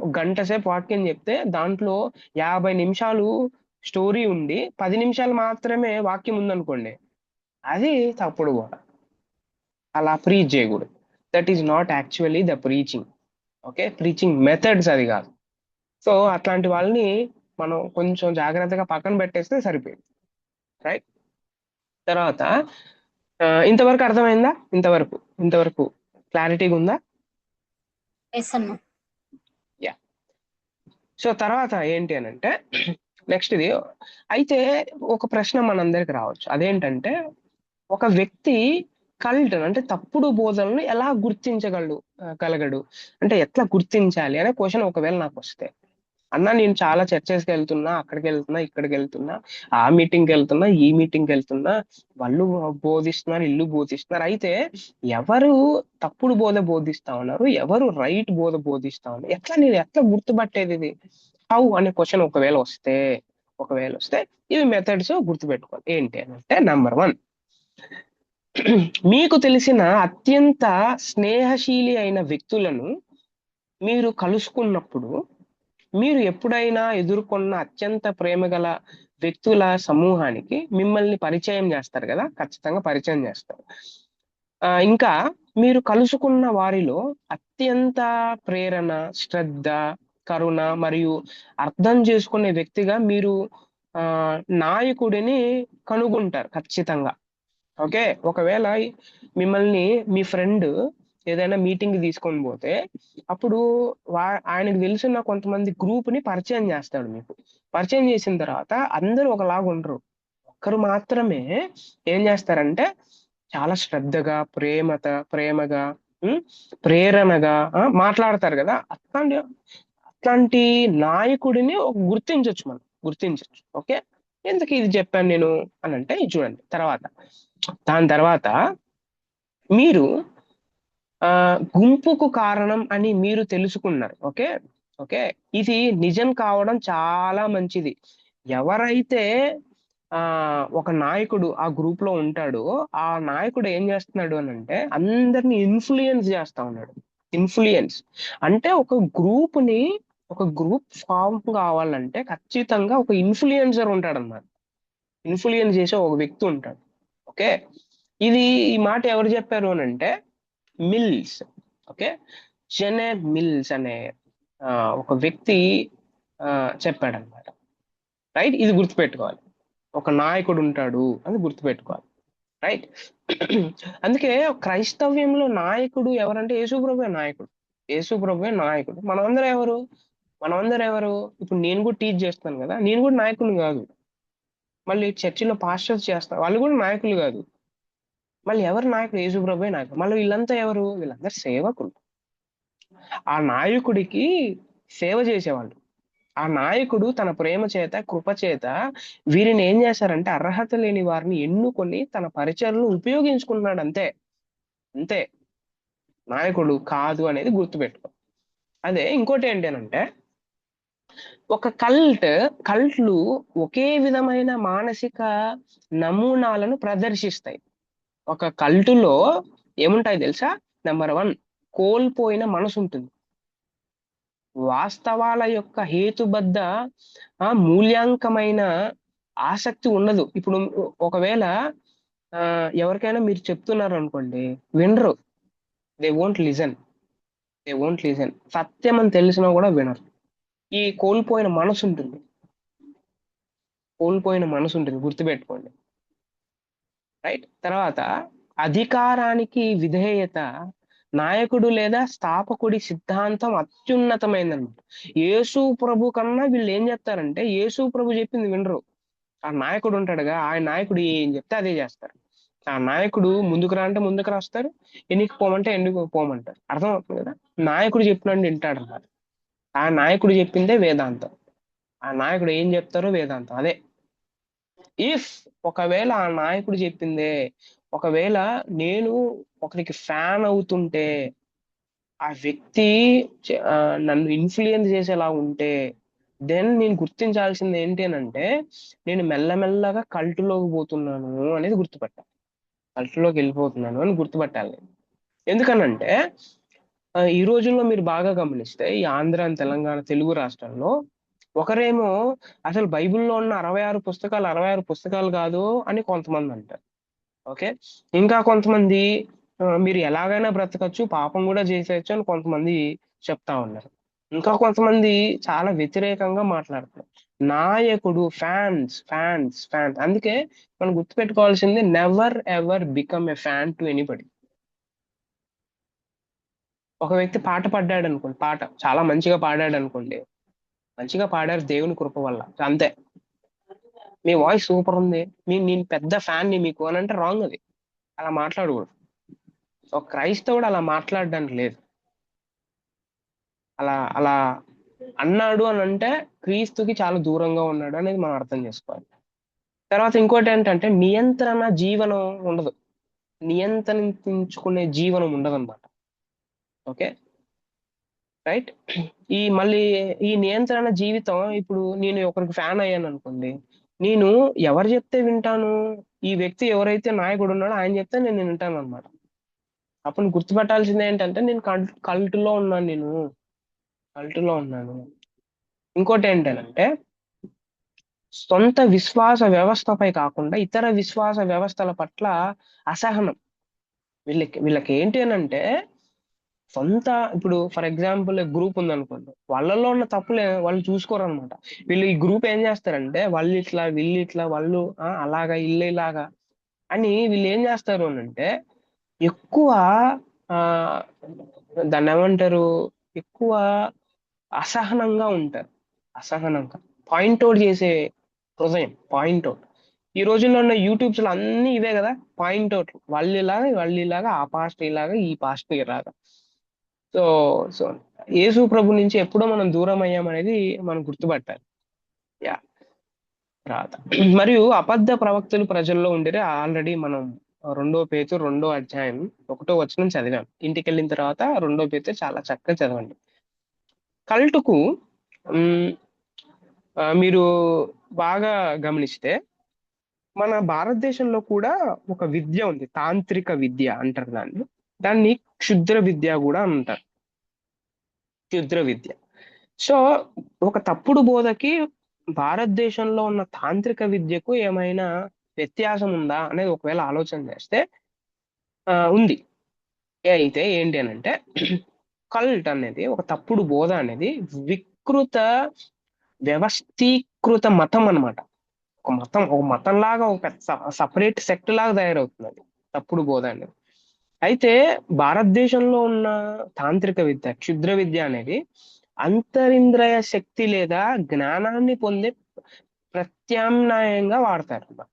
ఒక గంట సేపు వాక్యం చెప్తే దాంట్లో 50 నిమిషాలు స్టోరీ ఉండి 10 నిమిషాలు మాత్రమే వాక్యం ఉందనుకోండి, అది తప్పుడు కూడా. అలా ప్రీచ్ చేయకూడదు. That is not actually the preaching. Okay, preaching methods అది కాదు. సో అట్లాంటి వాళ్ళని మనం కొంచెం జాగ్రత్తగా పక్కన పెట్టేస్తే సరిపోయింది, రైట్? తర్వాత ఇంతవరకు అర్థమైందా? ఇంతవరకు క్లారిటీగా ఉందా? ఎస్ అన్న. యా. సో తర్వాత ఏంటి అని అంటే నెక్స్ట్ ఇది అయితే ఒక ప్రశ్న మనందరికి రావచ్చు, అదేంటంటే ఒక వ్యక్తి కల్ట్ అంటే తప్పుడు బోధనలు ఎలా గలగడు అంటే ఎట్లా గుర్తించాలి అనే క్వశ్చన్ ఒకవేళ నాకు వస్తే, అన్న నేను చాలా చర్చెస్కి వెళ్తున్నా, అక్కడికి వెళ్తున్నా, ఇక్కడికి వెళ్తున్నా, ఆ మీటింగ్కి వెళ్తున్నా, ఈ మీటింగ్కి వెళ్తున్నా, వాళ్ళు బోధిస్తున్నారు, ఇల్లు బోధిస్తున్నారు, అయితే ఎవరు తప్పుడు బోధ బోధిస్తా ఉన్నారు, ఎవరు రైట్ బోధ బోధిస్తా ఉన్నారు, నేను ఎట్లా గుర్తుపట్టేది ఇది? హౌ అనే క్వశ్చన్ ఒకవేళ వస్తే ఇవి మెథడ్స్ గుర్తుపెట్టుకోవాలి. ఏంటి అంటే నంబర్ 1, మీకు తెలిసిన అత్యంత స్నేహశీలి అయిన వ్యక్తులను మీరు కలుసుకున్నప్పుడు మీరు ఎప్పుడైనా ఎదుర్కొన్న అత్యంత ప్రేమగల వ్యక్తుల సమూహానికి మిమ్మల్ని పరిచయం చేస్తారు కదా, ఖచ్చితంగా పరిచయం చేస్తారు. ఇంకా మీరు కలుసుకున్న వారిలో అత్యంత ప్రేరణ, శ్రద్ధ, కరుణ మరియు అర్థం చేసుకునే వ్యక్తిగా మీరు నాయకుడిని కనుగొంటారు ఖచ్చితంగా. ఓకే, ఒకవేళ మిమ్మల్ని మీ ఫ్రెండ్ ఏదైనా మీటింగ్ తీసుకొని పోతే అప్పుడు ఆయనకు తెలిసిన కొంతమంది గ్రూప్ ని పరిచయం చేస్తాడు మీకు. పరిచయం చేసిన తర్వాత అందరూ ఒకలాగా ఉండరు. ఒక్కరు మాత్రమే ఏం చేస్తారంటే చాలా శ్రద్ధగా ప్రేమగా ఉమ్, ప్రేరణగా మాట్లాడతారు కదా. అట్లాంటి నాయకుడిని గుర్తించవచ్చు, మనం గుర్తించవచ్చు. ఓకే, ఎందుకు ఇది చెప్పాను నేను అని అంటే, ఇది చూడండి తర్వాత. దాని తర్వాత మీరు గుంపుకు కారణం అని మీరు తెలుసుకున్నారు. ఓకే ఓకే, ఇది నిజం కావడం చాలా మంచిది. ఎవరైతే ఆ ఒక నాయకుడు ఆ గ్రూప్ లో ఉంటాడో, ఆ నాయకుడు ఏం చేస్తున్నాడు అని అంటే అందరిని ఇన్ఫ్లుయెన్స్ చేస్తా ఉన్నాడు. ఇన్ఫ్లుయెన్స్ అంటే ఒక గ్రూప్ ఫామ్ కావాలంటే ఖచ్చితంగా ఒక ఇన్ఫ్లుయెన్సర్ ఉంటాడు అన్నమాట. ఇన్ఫ్లుయెన్స్ చేసే ఒక వ్యక్తి ఉంటాడు. ఓకే, ఈ మాట ఎవరు చెప్పారు అని అంటే మిల్స్. ఓకే, జెనే మిల్స్ అనే ఒక వ్యక్తి చెప్పాడనమాట. రైట్, ఇది గుర్తుపెట్టుకోవాలి. ఒక నాయకుడు ఉంటాడు అని గుర్తుపెట్టుకోవాలి. రైట్. అందుకే క్రైస్తవ్యంలో నాయకుడు ఎవరంటే యేసుప్రభువే నాయకుడు. యేసుప్రభువే నాయకుడు. మనమందరం ఎవరు? ఇప్పుడు నేను కూడా టీచ్ చేస్తాను కదా, నేను కూడా నాయకుడిని కాదు. మళ్ళీ చర్చిలో పాస్టర్స్ చేస్తారు, వాళ్ళు కూడా నాయకులు కాదు. మళ్ళీ ఎవరు నాయకుడు? యేసుప్రభువే నాయకుడు. మళ్ళీ వీళ్ళంతా ఎవరు? వీళ్ళందరూ సేవకులు. ఆ నాయకుడికి సేవ చేసేవాళ్ళు. ఆ నాయకుడు తన ప్రేమ చేత, కృప చేత వీరిని ఏం చేశారంటే అర్హత లేని వారిని ఎన్నుకొని తన పరిచయలు ఉపయోగించుకున్నాడు. అంతే అంతే, నాయకుడు కాదు అనేది గుర్తుపెట్టుకో. అదే ఇంకోటి ఏంటి అంటే, ఒక కల్ట్లు ఒకే విధమైన మానసిక నమూనాలను ప్రదర్శిస్తాయి. ఒక కల్టులో ఏముంటాయి తెలుసా? నెంబర్ 1, కోల్పోయిన మనసు ఉంటుంది. వాస్తవాల యొక్క హేతుబద్ధ మూల్యాంకమైన ఆసక్తి ఉండదు. ఇప్పుడు ఒకవేళ ఎవరికైనా మీరు చెప్తున్నారు అనుకోండి, వినరు. They won't listen. సత్యం అని తెలిసినా కూడా వినరు. ఈ కోల్పోయిన మనసు ఉంటుంది, గుర్తుపెట్టుకోండి. రైట్. తర్వాత అధికారానికి విధేయత. నాయకుడు లేదా స్థాపకుడి సిద్ధాంతం అత్యున్నతమైందన్నమాట. యేసు ప్రభు కన్నా వీళ్ళు ఏం చెప్తారంటే, యేసు ప్రభు చెప్పింది వినరు. ఆ నాయకుడు ఉంటాడుగా, ఆ నాయకుడు ఏం చెప్తే అదే చేస్తారు. ఆ నాయకుడు ముందుకు రా అంటే ముందుకు రాస్తారు, ఎన్నికి పోమంటే ఎన్నికి పోమంటారు. అర్థమవుతుంది కదా? నాయకుడు చెప్పినట్టు వింటాడు అన్నమాట. ఆ నాయకుడు చెప్పిందే వేదాంతం. ఆ నాయకుడు ఏం చెప్తారో వేదాంతం అదే. ఇఫ్ ఒకవేళ ఆ నాయకుడు చెప్పిందే, ఒకవేళ నేను ఒకరికి ఫ్యాన్ అవుతుంటే, ఆ వ్యక్తి నన్ను ఇన్ఫ్లుయెన్స్ చేసేలా ఉంటే, దెన్ నేను గుర్తించాల్సింది ఏంటి అని అంటే, నేను మెల్లమెల్లగా కల్టులోకి పోతున్నాను అనేది గుర్తుపట్టాలి. కల్టులోకి వెళ్ళిపోతున్నాను అని గుర్తుపట్టాలి. ఎందుకనంటే ఈ రోజుల్లో మీరు బాగా గమనిస్తే ఈ ఆంధ్ర తెలంగాణ తెలుగు రాష్ట్రాల్లో ఒకరేమో అసలు బైబిల్లో ఉన్న 66 పుస్తకాలు కాదు అని కొంతమంది అంటారు. ఓకే, ఇంకా కొంతమంది మీరు ఎలాగైనా బ్రతకచ్చు, పాపం కూడా చేసేయచ్చు అని కొంతమంది చెప్తా ఉన్నారు. ఇంకా కొంతమంది చాలా వ్యతిరేకంగా మాట్లాడుతున్నారు. నాయకుడు ఫ్యాన్స్. అందుకే మనం గుర్తుపెట్టుకోవాల్సింది, never ever become a fan to anybody. ఒక వ్యక్తి పాట పాడాడు అనుకోండి, పాట చాలా మంచిగా పాడాడు అనుకోండి, మంచిగా పాడారు దేవుని కృప వల్ల, అంతే. మీ వాయిస్ సూపర్ ఉంది, నేను పెద్ద ఫ్యాన్ ని మీకు అని అంటే రాంగ్. అది అలా మాట్లాడకూడదు. ఒక క్రైస్తవుడు అలా మాట్లాడడానికి లేదు. అలా అలా అన్నాడు అని అంటే క్రీస్తుకి చాలా దూరంగా ఉన్నాడు అనేది మనం అర్థం చేసుకోవాలి. తర్వాత ఇంకోటి ఏంటంటే నియంత్రణ జీవనం ఉండదు, నియంత్రించుకునే జీవనం ఉండదు అనమాట. Okay, right. మళ్ళీ ఈ నియంత్రణ జీవితం, ఇప్పుడు నేను ఒకరికి ఫ్యాన్ అయ్యాను అనుకోండి, నేను ఎవరు చెప్తే వింటాను? ఈ వ్యక్తి ఎవరైతే నాయకుడు ఉన్నాడో ఆయన చెప్తే నేను వింటాను అనమాట. అప్పుడు గుర్తుపెట్టాల్సింది ఏంటంటే, నేను కల్టులో ఉన్నాను. ఇంకోటి ఏంటంటే, సొంత విశ్వాస వ్యవస్థపై కాకుండా ఇతర విశ్వాస వ్యవస్థల పట్ల అసహనం. వీళ్ళకి ఏంటి అని అంటే, ఇప్పుడు ఫర్ ఎగ్జాంపుల్ గ్రూప్ ఉంది అనుకోండి, వాళ్ళలో ఉన్న తప్పులే వాళ్ళు చూసుకోరు అనమాట. వీళ్ళు ఈ గ్రూప్ ఏం చేస్తారంటే, వాళ్ళు ఇట్లా వీళ్ళు ఇట్లా, వాళ్ళు అలాగా ఇల్లు ఇలాగా అని వీళ్ళు ఏం చేస్తారు అని అంటే, ఎక్కువ ఆ దాన్ని ఏమంటారు, ఎక్కువ అసహనంగా ఉంటారు. అసహనంగా పాయింట్ అవుట్ చేసే హృదయం, పాయింట్ అవుట్. ఈ రోజుల్లో ఉన్న యూట్యూబ్స్ లో అన్ని ఇవే కదా, పాయింట్ అవుట్. వాళ్ళు ఇలాగా ఆ పాస్ట్ ఇలాగా ఈ పాస్ట్ ఇలాగా. సో సో యేసు ప్రభు నుంచి ఎప్పుడో మనం దూరం అయ్యామనేది మనం గుర్తుపట్టాలి. యా. తర్వాత మరియు అబద్ధ ప్రవక్తలు ప్రజల్లో ఉండేది ఆల్రెడీ మనం 2 పేతురు 2వ అధ్యాయం 1వ వచనం చదివాం. ఇంటికి వెళ్ళిన తర్వాత 2 పేతురు చాలా చక్కగా చదవండి. కల్టుకు మీరు బాగా గమనిస్తే మన భారతదేశంలో కూడా ఒక విద్య ఉంది, తాంత్రిక విద్య అంటారు దాన్ని. దాన్ని క్షుద్ర విద్య కూడా అంటారు, క్షుద్ర విద్య. సో ఒక తప్పుడు బోధకి భారతదేశంలో ఉన్న తాంత్రిక విద్యకు ఏమైనా వ్యత్యాసం ఉందా అనేది ఒకవేళ ఆలోచన చేస్తే ఉంది. అయితే ఏంటి అని అంటే, కల్ట్ అనేది, ఒక తప్పుడు బోధ అనేది వికృత వ్యవస్థీకృత మతం అన్నమాట. ఒక మతం లాగా, ఒక పెద్ద సపరేట్ సెక్ట్ లాగా తయారవుతుంది అది, తప్పుడు బోధ అనేది. అయితే భారతదేశంలో ఉన్న తాంత్రిక విద్య, క్షుద్ర విద్య అనేది అంతరింద్రియ శక్తి లేదా జ్ఞానాన్ని పొందే ప్రత్యామ్నాయంగా వాడతారు అన్నమాట.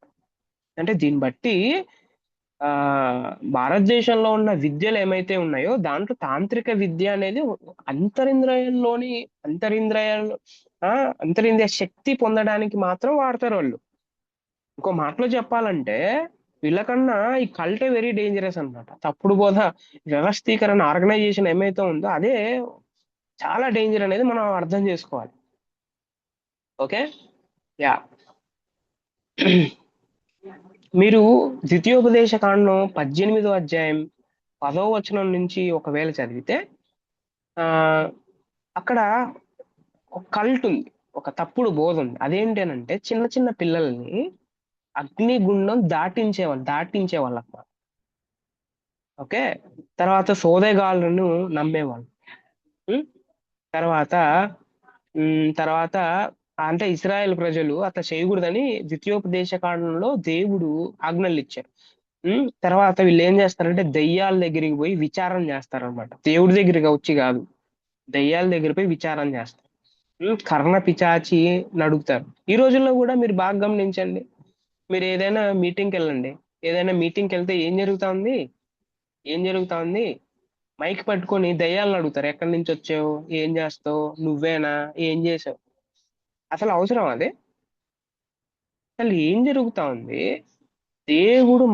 అంటే దీన్ని బట్టి ఆ భారతదేశంలో ఉన్న విద్యలు ఏమైతే ఉన్నాయో దాంట్లో తాంత్రిక విద్య అనేది అంతరింద్రియంలోని అంతరింద్రియ ఆ అంతరింద్రియ శక్తి పొందడానికి మాత్రం వాడతారు వాళ్ళు. ఇంకో మాటలో చెప్పాలంటే వీళ్ళకన్నా ఈ కల్టే వెరీ డేంజరస్ అన్నమాట. తప్పుడు బోధ వ్యవస్థీకరణ, ఆర్గనైజేషన్ ఏమైతే ఉందో అదే చాలా డేంజర్ అనేది మనం అర్థం చేసుకోవాలి. ఓకే. యా. మీరు ద్వితీయోపదేశ కాండం 18వ అధ్యాయం 10వ వచనం నుంచి ఒకవేళ చదివితే ఆ అక్కడ ఒక కల్ట్ ఉంది, ఒక తప్పుడు బోధ ఉంది. అదేంటి అని అంటే, చిన్న చిన్న పిల్లల్ని అగ్నిగుండం దాటించేవాళ్ళు అన్నమాట. ఓకే. తర్వాత సోదెగాళ్ళను నమ్మేవాళ్ళు. ఉం? తర్వాత తర్వాత అంటే ఇస్రాయేల్ ప్రజలు అట్లా చేయకూడదని ద్వితీయోపదేశ కాండంలో దేవుడు ఆజ్ఞలు ఇచ్చారు. తర్వాత వీళ్ళు ఏం చేస్తారంటే దయ్యాల దగ్గరికి పోయి విచారణ చేస్తారన్నమాట. దేవుడి దగ్గరికి వచ్చి కాదు, దయ్యాల దగ్గర పోయి విచారణ చేస్తారు. కర్ణ పిచాచి అడుగుతారు. ఈ రోజుల్లో కూడా మీరు బాగా గమనించండి. మీరు ఏదైనా మీటింగ్కి వెళ్ళండి, ఏదైనా మీటింగ్కి వెళ్తే ఏం జరుగుతా ఉంది, మైక్ పట్టుకొని దయ్యాలను అడుగుతారు, ఎక్కడి నుంచి వచ్చావు, ఏం చేస్తావు, నువ్వేనా, ఏం చేసావు. అసలు అవసరం అది? అసలు ఏం జరుగుతా ఉంది? దేవుడు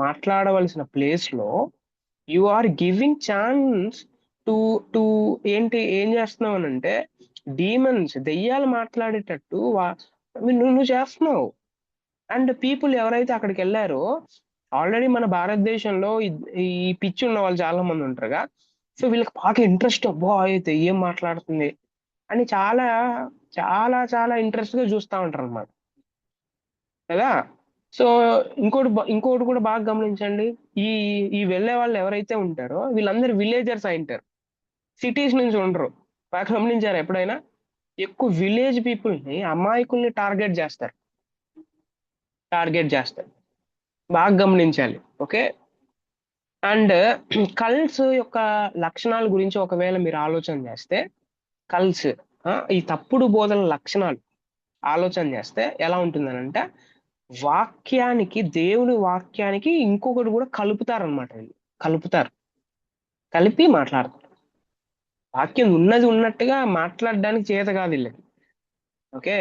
మాట్లాడవలసిన ప్లేస్ లో you are giving chance to to ఏం చేస్తున్నావు అని అంటే, డీమన్స్, దెయ్యాలు మాట్లాడేటట్టు నువ్వు చేస్తున్నావు. అండ్ పీపుల్ ఎవరైతే అక్కడికి వెళ్ళారో, ఆల్రెడీ మన భారతదేశంలో ఈ పిచ్చి ఉన్న వాళ్ళు చాలా మంది ఉంటారుగా. సో వీళ్ళకి బాగా ఇంట్రెస్ట్, అబ్బా అయితే ఏం మాట్లాడుతుంది అని చాలా చాలా చాలా ఇంట్రెస్ట్ గా చూస్తూ ఉంటారు అన్నమాట కదా. సో ఇంకోటి కూడా బాగా గమనించండి. ఈ ఈ వెళ్ళే వాళ్ళు ఎవరైతే ఉంటారో వీళ్ళందరూ విలేజర్స్ అయి ఉంటారు, సిటీస్ నుంచి ఉండరు. బాగా గమనించారు ఎప్పుడైనా? ఎక్కువ విలేజ్ పీపుల్ ని, అమాయకుల్ని టార్గెట్ చేస్తారు. బాగా గమనించాలి. ఓకే. అండ్ కల్ట్స్ యొక్క లక్షణాల గురించి ఒకవేళ మీరు ఆలోచన చేస్తే, కల్ట్స్ ఈ తప్పుడు బోధన లక్షణాలు ఆలోచన చేస్తే ఎలా ఉంటుందనంటే, దేవుని వాక్యానికి ఇంకొకటి కూడా కలుపుతారనమాట. వీళ్ళు కలిపి మాట్లాడతారు. వాక్యం ఉన్నది ఉన్నట్టుగా మాట్లాడడానికి చేత కాదు వీళ్ళకి. ఓకే.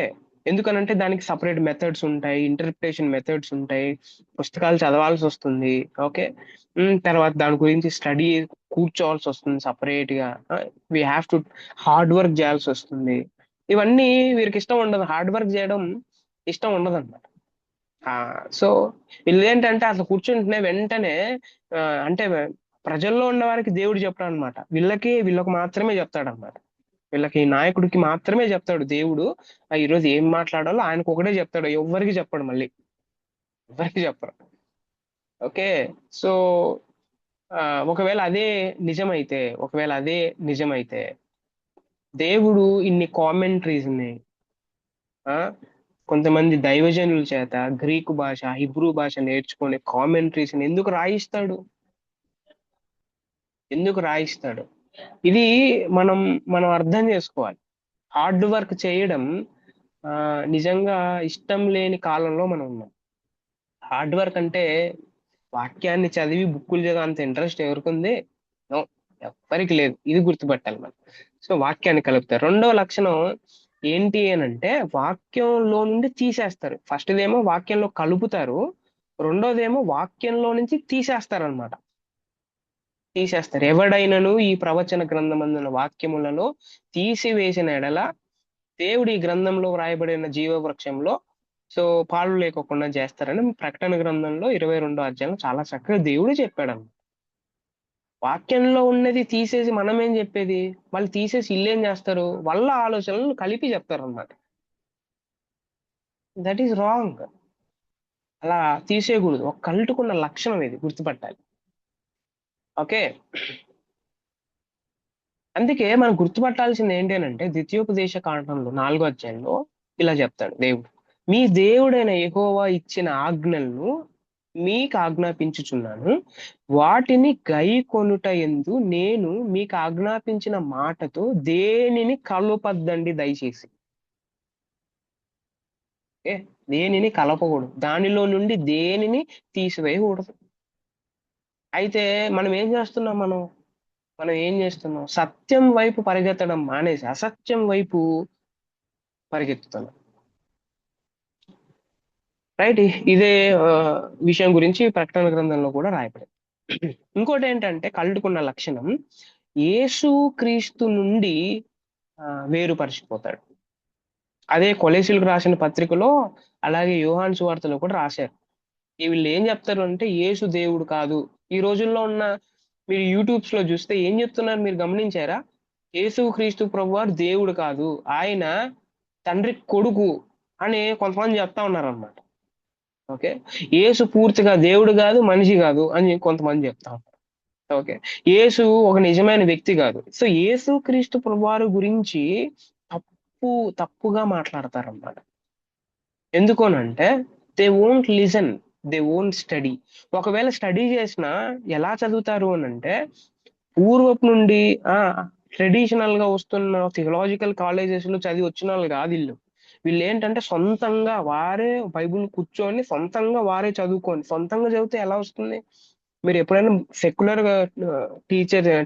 ఎందుకనంటే దానికి సపరేట్ మెథడ్స్ ఉంటాయి, ఇంటర్ప్రిటేషన్ మెథడ్స్ ఉంటాయి, పుస్తకాలు చదవాల్సి వస్తుంది. ఓకే. తర్వాత దాని గురించి స్టడీ కూర్చోవాల్సి వస్తుంది సపరేట్ గా. We have to hard work చేయాల్సి వస్తుంది. ఇవన్నీ వీరికి ఇష్టం ఉండదు, హార్డ్ వర్క్ చేయడం ఇష్టం ఉండదు అనమాట. సో వీళ్ళు ఏంటంటే అసలు కూర్చుంటున్న వెంటనే అంటే ప్రజల్లో ఉన్న వారికి దేవుడు చెప్పడం అనమాట, వీళ్ళకి మాత్రమే చెప్తాడు అనమాట. వీళ్ళకి నాయకుడికి మాత్రమే చెప్తాడు దేవుడు. ఈరోజు ఏం మాట్లాడాలో ఆయనకు ఒకటే చెప్తాడు, ఎవరికి చెప్పడు, మళ్ళీ ఎవరికి చెప్పరు. ఓకే. సో ఒకవేళ అదే నిజమైతే దేవుడు ఇన్ని కామెంట్రీస్ ని కొంతమంది దైవజనుల చేత గ్రీకు భాష, హిబ్రూ భాష నేర్చుకునే కామెంట్రీస్ ని ఎందుకు రాయిస్తాడు? ఎందుకు రాయిస్తాడు? ఇది మనం మనం అర్థం చేసుకోవాలి. హార్డ్ వర్క్ చేయడం నిజంగా ఇష్టం లేని కాలంలో మనం ఉన్నాం. హార్డ్ వర్క్ అంటే వాక్యాన్ని చదివి బుక్కులు చదివే అంత ఇంట్రెస్ట్ ఎవరికి ఉంది? నో, ఎవ్వరికి లేదు. ఇది గుర్తుపట్టాలి మనం. సో వాక్యాన్ని కలుపుతారు. రెండవ లక్షణం ఏంటి అని అంటే వాక్యంలో నుండి తీసేస్తారు. ఫస్ట్దేమో వాక్యంలో కలుపుతారు, రెండోదేమో వాక్యంలో నుంచి తీసేస్తారు అనమాట. తీసేస్తారు. ఎవడైనను ఈ ప్రవచన గ్రంథమందున వాక్యములలో తీసివేసిన ఎడల దేవుడి ఈ గ్రంథంలో వ్రాయబడిన జీవ వృక్షంలో సో పాలు లేకోకుండా చేస్తారని ప్రకటన గ్రంథంలో 22వ అధ్యాయంలో చాలా చక్కగా దేవుడు చెప్పాడు. వాక్యంలో ఉన్నది తీసేసి మనం ఏం చెప్పేది? వాళ్ళు తీసేసి ఇల్లేం చేస్తారు? వాళ్ళ ఆలోచనలను కలిపి చెప్తారు అనమాట. That is wrong. అలా తీసేయకూడదు. ఒక కల్టుకున్న లక్షణం ఇది, గుర్తుపట్టాలి. ఓకే, అందుకే మనం గుర్తుపట్టాల్సింది ఏంటి అని అంటే ద్వితీయోపదేశ కాండంలో 4వ అధ్యాయంలో ఇలా చెప్తాడు దేవుడు, మీ దేవుడైన యెహోవా ఇచ్చిన ఆజ్ఞలను మీకు ఆజ్ఞాపించుచున్నాను, వాటిని గైకొనుట యందు నేను మీకు ఆజ్ఞాపించిన మాటతో దేనిని కలపద్దండి దయచేసి. ఓకే, దేనిని కలపకూడదు, దానిలో నుండి దేనిని తీసివేయకూడదు. అయితే మనం ఏం చేస్తున్నాం? మనం ఏం చేస్తున్నాం? సత్యం వైపు పరిగెత్తడం మానేసి అసత్యం వైపు పరిగెత్తుతున్నాం. రైట్, ఇదే విషయం గురించి ప్రకటన గ్రంథంలో కూడా రాయబడింది. ఇంకోటి ఏంటంటే కల్టుకున్న లక్షణం యేసు క్రీస్తు నుండి వేరుపరిచిపోతాడు. అదే కొలెసీలకు రాసిన పత్రికలో అలాగే యోహాను సువార్తలో కూడా రాశారు. వీళ్ళు ఏం చెప్తారు అంటే యేసు దేవుడు కాదు. ఈ రోజుల్లో ఉన్న మీరు యూట్యూబ్స్ లో చూస్తే ఏం చెప్తున్నారు మీరు గమనించారా? యేసు క్రీస్తు ప్రభువారు దేవుడు కాదు, ఆయన తండ్రి కొడుకు అని కొంతమంది చెప్తా ఉన్నారు అన్నమాట. ఓకే, యేసు పూర్తిగా దేవుడు కాదు, మనిషి కాదు అని కొంతమంది చెప్తా ఉంటారు. ఓకే, యేసు ఒక నిజమైన వ్యక్తి కాదు. సో యేసు క్రీస్తు ప్రభువారు గురించి తప్పుగా మాట్లాడతారన్నమాట. ఎందుకోనంటే they won't listen, they won't study. ఒకవేళ స్టడీ చేసినా ఎలా చదువుతారు అని అంటే పూర్వపు నుండి ట్రెడిషనల్ గా వస్తున్న థియలాజికల్ కాలేజెస్ లో చదివి వచ్చిన వాళ్ళు కాదు వీళ్ళు. వీళ్ళు ఏంటంటే సొంతంగా వారే బైబుల్ కూర్చొని సొంతంగా వారే చదువుకొని సొంతంగా చదివితే ఎలా వస్తుంది? మీరు ఎప్పుడైనా సెక్యులర్ గా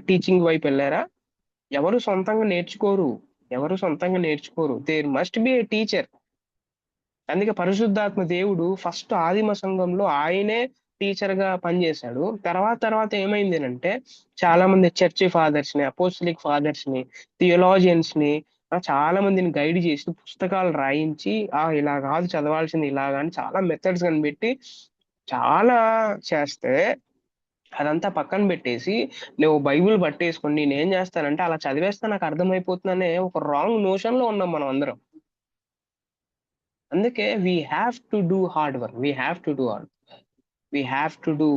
టీచింగ్ వైపు వెళ్ళారా? ఎవరు సొంతంగా నేర్చుకోరు, ఎవరు సొంతంగా నేర్చుకోరు. There must be a teacher. అందుకే పరిశుద్ధాత్మ దేవుడు ఫస్ట్ ఆదిమ సంఘంలో ఆయనే టీచర్ గా పనిచేశాడు. తర్వాత ఏమైంది అంటే చాలా మంది చర్చి ఫాదర్స్ ని, అపోస్టలిక్ ఫాదర్స్ ని, థియోలాజియన్స్ ని చాలా మందిని గైడ్ చేసి పుస్తకాలు రాయించి ఇలా కాదు చదవాల్సింది ఇలాగా అని చాలా మెథడ్స్ కనిపెట్టి చాలా చేస్తే అదంతా పక్కన పెట్టేసి నువ్వు బైబిల్ పట్టేసుకొని నేనేం చేస్తానంటే అలా చదివేస్తా నాకు అర్థమైపోతుందనే ఒక రాంగ్ నోషన్ లో ఉన్నాం మనం అందరం. అందుకే we have to do hard work, we have to do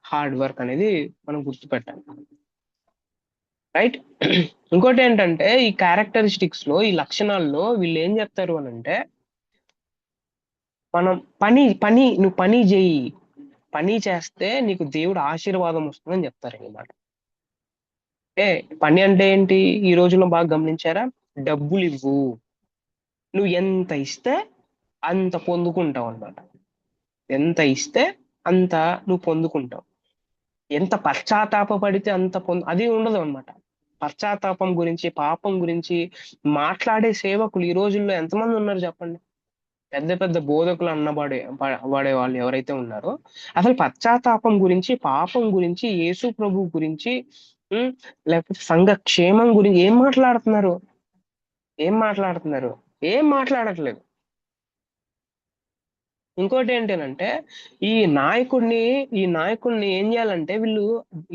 hard work అనేది మనం గుర్తుపెట్టాలి. రైట్, ఇంకోటి ఏంటంటే ఈ క్యారెక్టరిస్టిక్స్ లో ఈ లక్షణాల్లో వీళ్ళు ఏం చెప్తారు అని అంటే మనం నువ్వు పని చేయి, పని చేస్తే నీకు దేవుడు ఆశీర్వాదం వస్తుందని చెప్తారు అన్నమాట. పని అంటే ఏంటి? ఈ రోజుల్లో బాగా గమనించారా? డబ్బులు ఇవ్వు, నువ్వు ఎంత ఇస్తే అంత పొందుకుంటావు అన్నమాట. ఎంత ఇస్తే అంత నువ్వు పొందుకుంటావు. ఎంత పశ్చాత్తాప పడితే అంత అది ఉండదు అనమాట. పశ్చాత్తాపం గురించి పాపం గురించి మాట్లాడే సేవకులు ఈ రోజుల్లో ఎంతమంది ఉన్నారు చెప్పండి? పెద్ద పెద్ద బోధకులు వాడే వాళ్ళు ఎవరైతే ఉన్నారో అసలు పశ్చాత్తాపం గురించి, పాపం గురించి, యేసు ప్రభు గురించి, లేకపోతే సంఘ క్షేమం గురించి ఏం మాట్లాడుతున్నారు? ఏం మాట్లాడట్లేదు. ఇంకోటి ఏంటంటే ఈ నాయకుడిని ఏం చేయాలంటే వీళ్ళు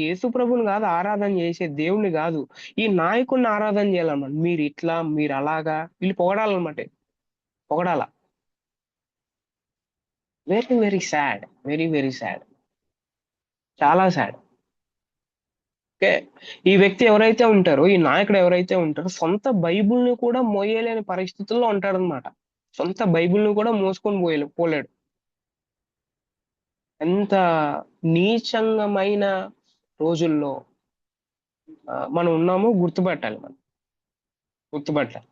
యేసు ప్రభుని కాదు ఆరాధన చేసే, దేవుణ్ణి కాదు, ఈ నాయకుడిని ఆరాధన చేయాలన్నమాట. మీరు ఇట్లా, మీరు అలాగా, వీళ్ళు పొగడాలన్నమాట. పొగడాల. Very very sad, very sad, చాలా సాడ్. ఓకే, ఈ వ్యక్తి ఎవరైతే ఉంటారో, ఈ నాయకుడు ఎవరైతే ఉంటారో సొంత బైబుల్ని కూడా మోయలేని పరిస్థితుల్లో ఉంటాడనమాట. సొంత బైబుల్ని కూడా మోసుకొని పోలేడు. ఎంత నీచంగమైన రోజుల్లో మనం ఉన్నాము గుర్తుపట్టాలి, మనం గుర్తుపట్టాలి.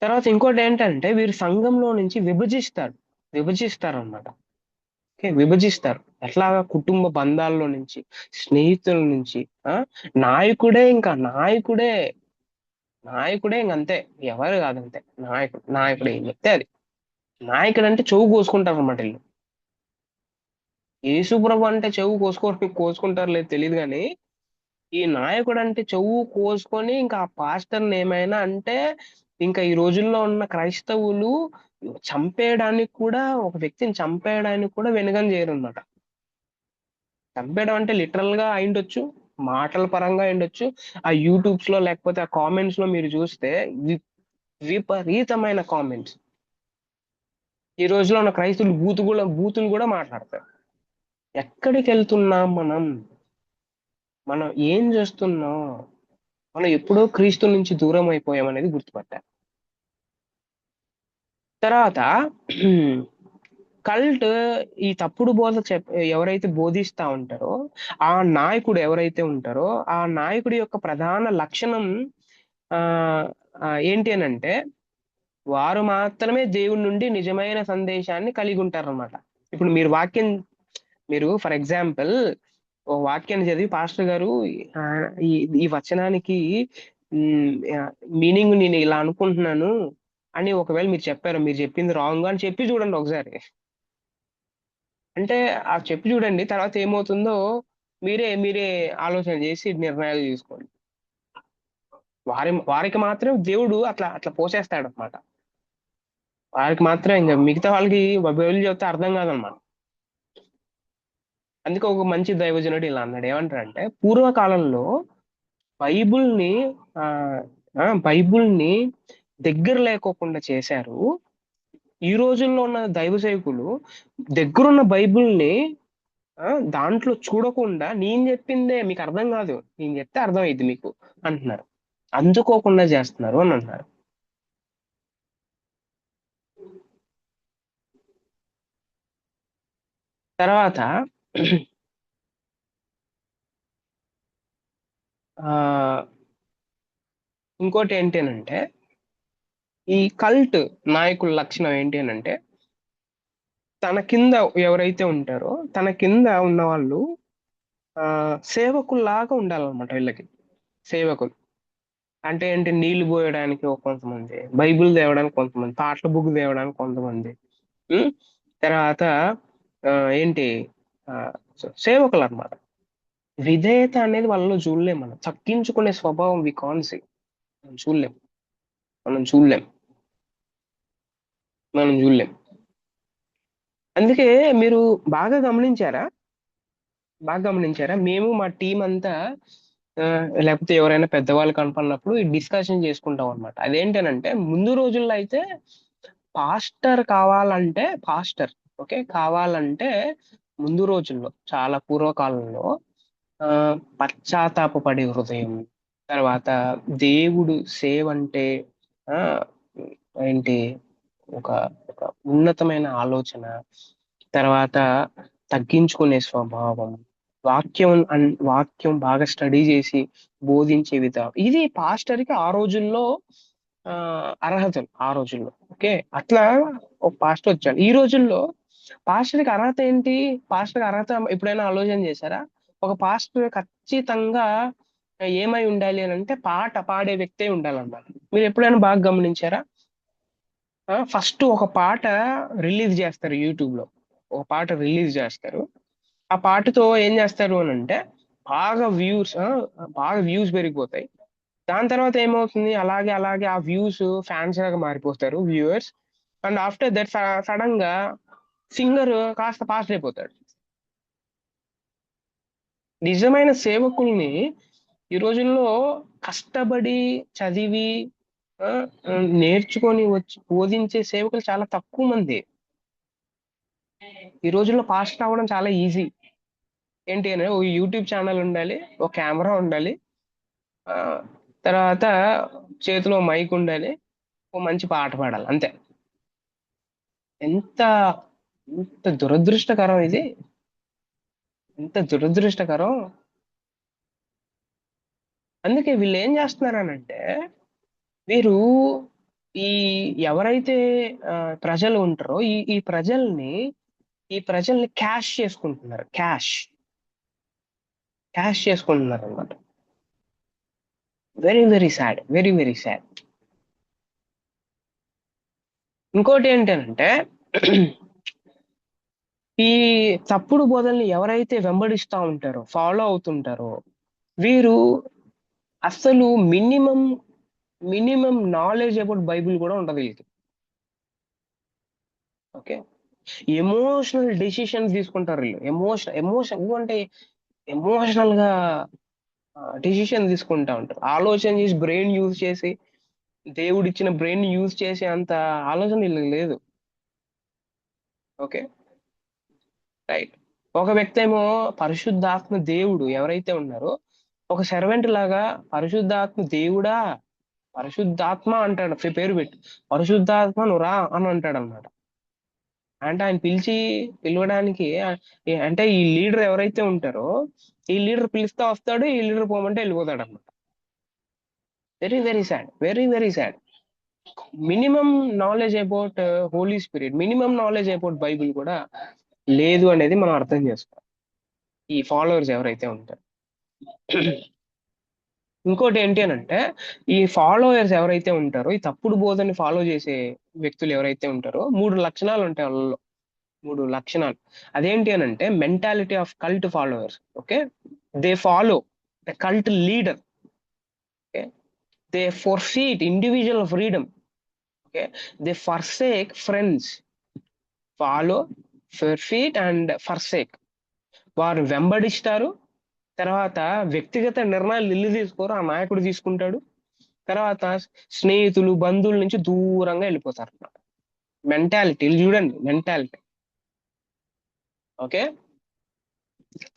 తర్వాత ఇంకోటి ఏంటంటే వీరు సంఘంలో నుంచి విభజిస్తారు అన్నమాట. ఓకే, విభజిస్తారు. ఎట్లాగా? కుటుంబ బంధాల్లో నుంచి, స్నేహితుల నుంచి, ఆ నాయకుడే నాయకుడే ఇంక అంతే. ఎవరు కాదంతే. నాయకుడు ఏం చెప్తే అది. నాయకుడు అంటే చెవు కోసుకుంటారు అన్నమాట వీళ్ళు. యేసుప్రభు అంటే చెవు కోసుకుంటారు లేదు తెలియదు కానీ, ఈ నాయకుడు అంటే చెవు కోసుకొని ఇంకా ఆ పాస్టర్ని ఏమైనా అంటే, ఇంకా ఈ రోజుల్లో ఉన్న క్రైస్తవులు చంపేయడానికి కూడా, ఒక వ్యక్తిని చంపేయడానికి కూడా వెనుగని చేయరు అనమాట. చంపేయడం అంటే లిటరల్ గా అయిండొచ్చు, మాటల పరంగా అయిండొచ్చు. ఆ యూట్యూబ్స్ లో లేకపోతే ఆ కామెంట్స్ లో మీరు చూస్తే విపరీతమైన కామెంట్స్. ఈ రోజులో ఉన్న క్రైస్తవులు బూతులు కూడా మాట్లాడతారు. ఎక్కడికి వెళ్తున్నాం మనం? మనం ఏం చేస్తున్నాం? మనం ఎప్పుడో క్రీస్తు నుంచి దూరం అయిపోయాం అనేది గుర్తుపట్టాలి. తర్వాత కల్ట్, ఈ తప్పుడు బోధ ఎవరైతే బోధిస్తా ఉంటారో ఆ నాయకుడు ఎవరైతే ఉంటారో ఆ నాయకుడి యొక్క ప్రధాన లక్షణం ఆ ఏంటి అని అంటే, వారు మాత్రమే దేవుడి నుండి నిజమైన సందేశాన్ని కలిగి ఉంటారన్నమాట. ఇప్పుడు మీరు ఫర్ ఎగ్జాంపుల్ ఓ వాక్యాన్ని చదివి, పాస్టర్ గారు ఆ, ఈ ఈ వచనానికి మీనింగ్ నేను ఇలా అనుకుంటున్నాను అని ఒకవేళ మీరు చెప్పారు, మీరు చెప్పింది రాంగ్ అని చెప్పి చూడండి ఒకసారి. అంటే ఆ చెప్పి చూడండి, తర్వాత ఏమవుతుందో మీరే మీరే ఆలోచన చేసి నిర్ణయాలు తీసుకోండి. వారికి మాత్రం దేవుడు అట్లా అట్లా పోసేస్తాడు అనమాట. వారికి మాత్రం, ఇంకా మిగతా వాళ్ళకి బైబిల్ చెప్తే అర్థం కాదనమాట. అందుకే ఒక మంచి దైవజనుడు ఇలా అన్నాడు, ఏమంటాడంటే, పూర్వకాలంలో బైబుల్ని ఆ బైబుల్ని దగ్గర లేకోకుండా చేశారు. ఈ రోజుల్లో ఉన్న దైవ సేవకులు దగ్గరున్న బైబుల్ని దాంట్లో చూడకుండా, నేను చెప్పిందే మీకు అర్థం కాదు, నేను చెప్తే అర్థం అయింది మీకు అంటున్నారు, అందుకోకుండా చేస్తున్నారు అని అంటున్నారు. తర్వాత ఆ ఇంకోటి ఏంటి అంటే, ఈ కల్ట్ నాయకుల లక్షణం ఏంటి అంటే, తన కింద ఎవరైతే ఉంటారో తన కింద ఉన్న వాళ్ళు సేవకుల్లాగా ఉండాలన్నమాట వీళ్ళకి. సేవకులు అంటే ఏంటి? నీళ్లు పోయడానికి కొంతమంది, బైబిల్ తేవడానికి కొంతమంది, పాటల బుక్ తేవడానికి కొంతమంది, ఉం? తర్వాత ఆ, ఏంటి ఆ, సేవకులు అన్నమాట. విధేయత అనేది వాళ్ళలో చూడలేం. మనం తగ్గించుకునే స్వభావం వికాన్సి మనం చూడలేం మనం చూడలేం మనం చూడలేం. అందుకే మీరు బాగా గమనించారా మేము మా టీం అంతా ఆ, లేకపోతే ఎవరైనా పెద్దవాళ్ళు కనపడినప్పుడు డిస్కషన్ చేసుకుంటాం అనమాట. అదేంటనంటే, ముందు రోజుల్లో అయితే పాస్టర్ ఓకే కావాలంటే, ముందు రోజుల్లో చాలా పూర్వకాలంలో ఆ పశ్చాత్తాపపడే హృదయం, తర్వాత దేవుడు సేవ అంటే ఆ ఏంటి ఒక ఒక ఉన్నతమైన ఆలోచన, తర్వాత తగ్గించుకునే స్వభావం, వాక్యం బాగా స్టడీ చేసి బోధించే విధానం, ఇది పాస్టర్ కి ఆ రోజుల్లో ఆ అర్హతలు. ఆ రోజుల్లో ఓకే అట్లా ఒక పాస్టర్ వచ్చాడు. ఈ రోజుల్లో పాస్టర్ కి అర్హత ఏంటి? పాస్టర్ కి అర్హత ఎప్పుడైనా ఆలోచన చేశారా? ఒక పాస్టర్ ఖచ్చితంగా ఏమై ఉండాలి అని అంటే, పాట పాడే వ్యక్తే ఉండాలన్నమాట. మీరు ఎప్పుడైనా బాగా గమనించారా? ఫస్ట్ ఒక పాట రిలీజ్ చేస్తారు యూట్యూబ్ లో, ఒక పాట రిలీజ్ చేస్తారు. ఆ పాటతో ఏం చేస్తారు అని అంటే, బాగా వ్యూస్ బాగా వ్యూస్ పెరిగిపోతాయి. దాని తర్వాత ఏమవుతుంది? అలాగే అలాగే ఆ వ్యూస్ ఫ్యాన్స్ లాగా మారిపోతారు, viewers. And after that sudden గా సింగర్ కాస్త పాస్ అయిపోతాడు. నిజమైన సేవకుల్ని ఈ రోజుల్లో కష్టపడి చదివి ఆ, నేర్చుకొని వచ్చి బోధించే సేవకులు చాలా తక్కువ మంది. ఈ రోజుల్లో పాస్టర్ అవ్వడం చాలా ఈజీ. ఏంటి అని, ఒక యూట్యూబ్ ఛానల్ ఉండాలి, ఒక కెమెరా ఉండాలి, ఆ, తర్వాత చేతిలో మైక్ ఉండాలి, ఓ మంచి పాట పాడాలి, అంతే. ఎంత ఎంత దురదృష్టకరం ఇది! ఎంత దురదృష్టకరం! అందుకే వీళ్ళు ఏం చేస్తున్నారనంటే, వీరు ఈ ఎవరైతే ప్రజలు ఉంటారో ఈ ప్రజల్ని క్యాష్ చేసుకుంటున్నారు. క్యాష్ చేసుకుంటున్నారు అనమాట. Very very sad, very very sad. ఇంకోటి ఏంటంటే ఈ తప్పుడు బోధల్ని ఎవరైతే వెంబడిస్తా ఉంటారో, ఫాలో అవుతుంటారో, వీరు అసలు మినిమం నాలెడ్జ్ అబౌట్ బైబిల్ కూడా ఉండదు వీళ్ళకి. ఓకే, ఎమోషనల్ డెసిషన్స్ తీసుకుంటారు వీళ్ళు. ఎమోషన్ అంటే ఎమోషనల్ గా డెసిషన్ తీసుకుంటా ఉంటారు. ఆలోచన చేసి, బ్రెయిన్ యూజ్ చేసి, దేవుడు ఇచ్చిన బ్రెయిన్ యూజ్ చేసే అంత ఆలోచన వీళ్ళకి లేదు. Okay, right. ఒక వ్యక్తి ఏమో పరిశుద్ధాత్మ దేవుడు ఎవరైతే ఉన్నారో, ఒక సర్వెంట్ లాగా పరిశుద్ధాత్మ దేవుడా, పరిశుద్ధాత్మ అంటాడు, పేరు పెట్టి పరిశుద్ధాత్మ నువ్వు రా అని అంటాడు అనమాట. అంటే ఆయన పిలవడానికి అంటే ఈ లీడర్ ఎవరైతే ఉంటారో, ఈ లీడర్ పిలుస్తా వస్తాడు, ఈ లీడర్ పోమంటే వెళ్ళిపోతాడు అనమాట. Very very sad, very very sad. Minimum knowledge about holy spirit, minimum knowledge about Bible కూడా లేదు అనేది మనం అర్థం చేసుకోవాలి, ఈ ఫాలోవర్స్ ఎవరైతే ఉంటారో. ఇంకోటి ఏంటి అని అంటే, ఈ ఫాలోవర్స్ ఎవరైతే ఉంటారో, ఈ తప్పుడు బోధని ఫాలో చేసే వ్యక్తులు ఎవరైతే ఉంటారో, 3 లక్షణాలు ఉంటాయి వాళ్ళలో. 3 లక్షణాలు. అదేంటి అని అంటే, mentality of cult followers. Okay, they follow the cult leader. Okay, they forfeit individual freedom. Okay, they forsake friends. Follow, forfeit and forsake. వారు వెంబడిస్తారు, తర్వాత వ్యక్తిగత నిర్ణయాలు ఇల్లు తీసుకోరు, ఆ నాయకుడు తీసుకుంటాడు. తర్వాత స్నేహితులు, బంధువుల నుంచి దూరంగా వెళ్ళిపోతారు. మెంటాలిటీ చూడండి, మెంటాలిటీ. ఓకే,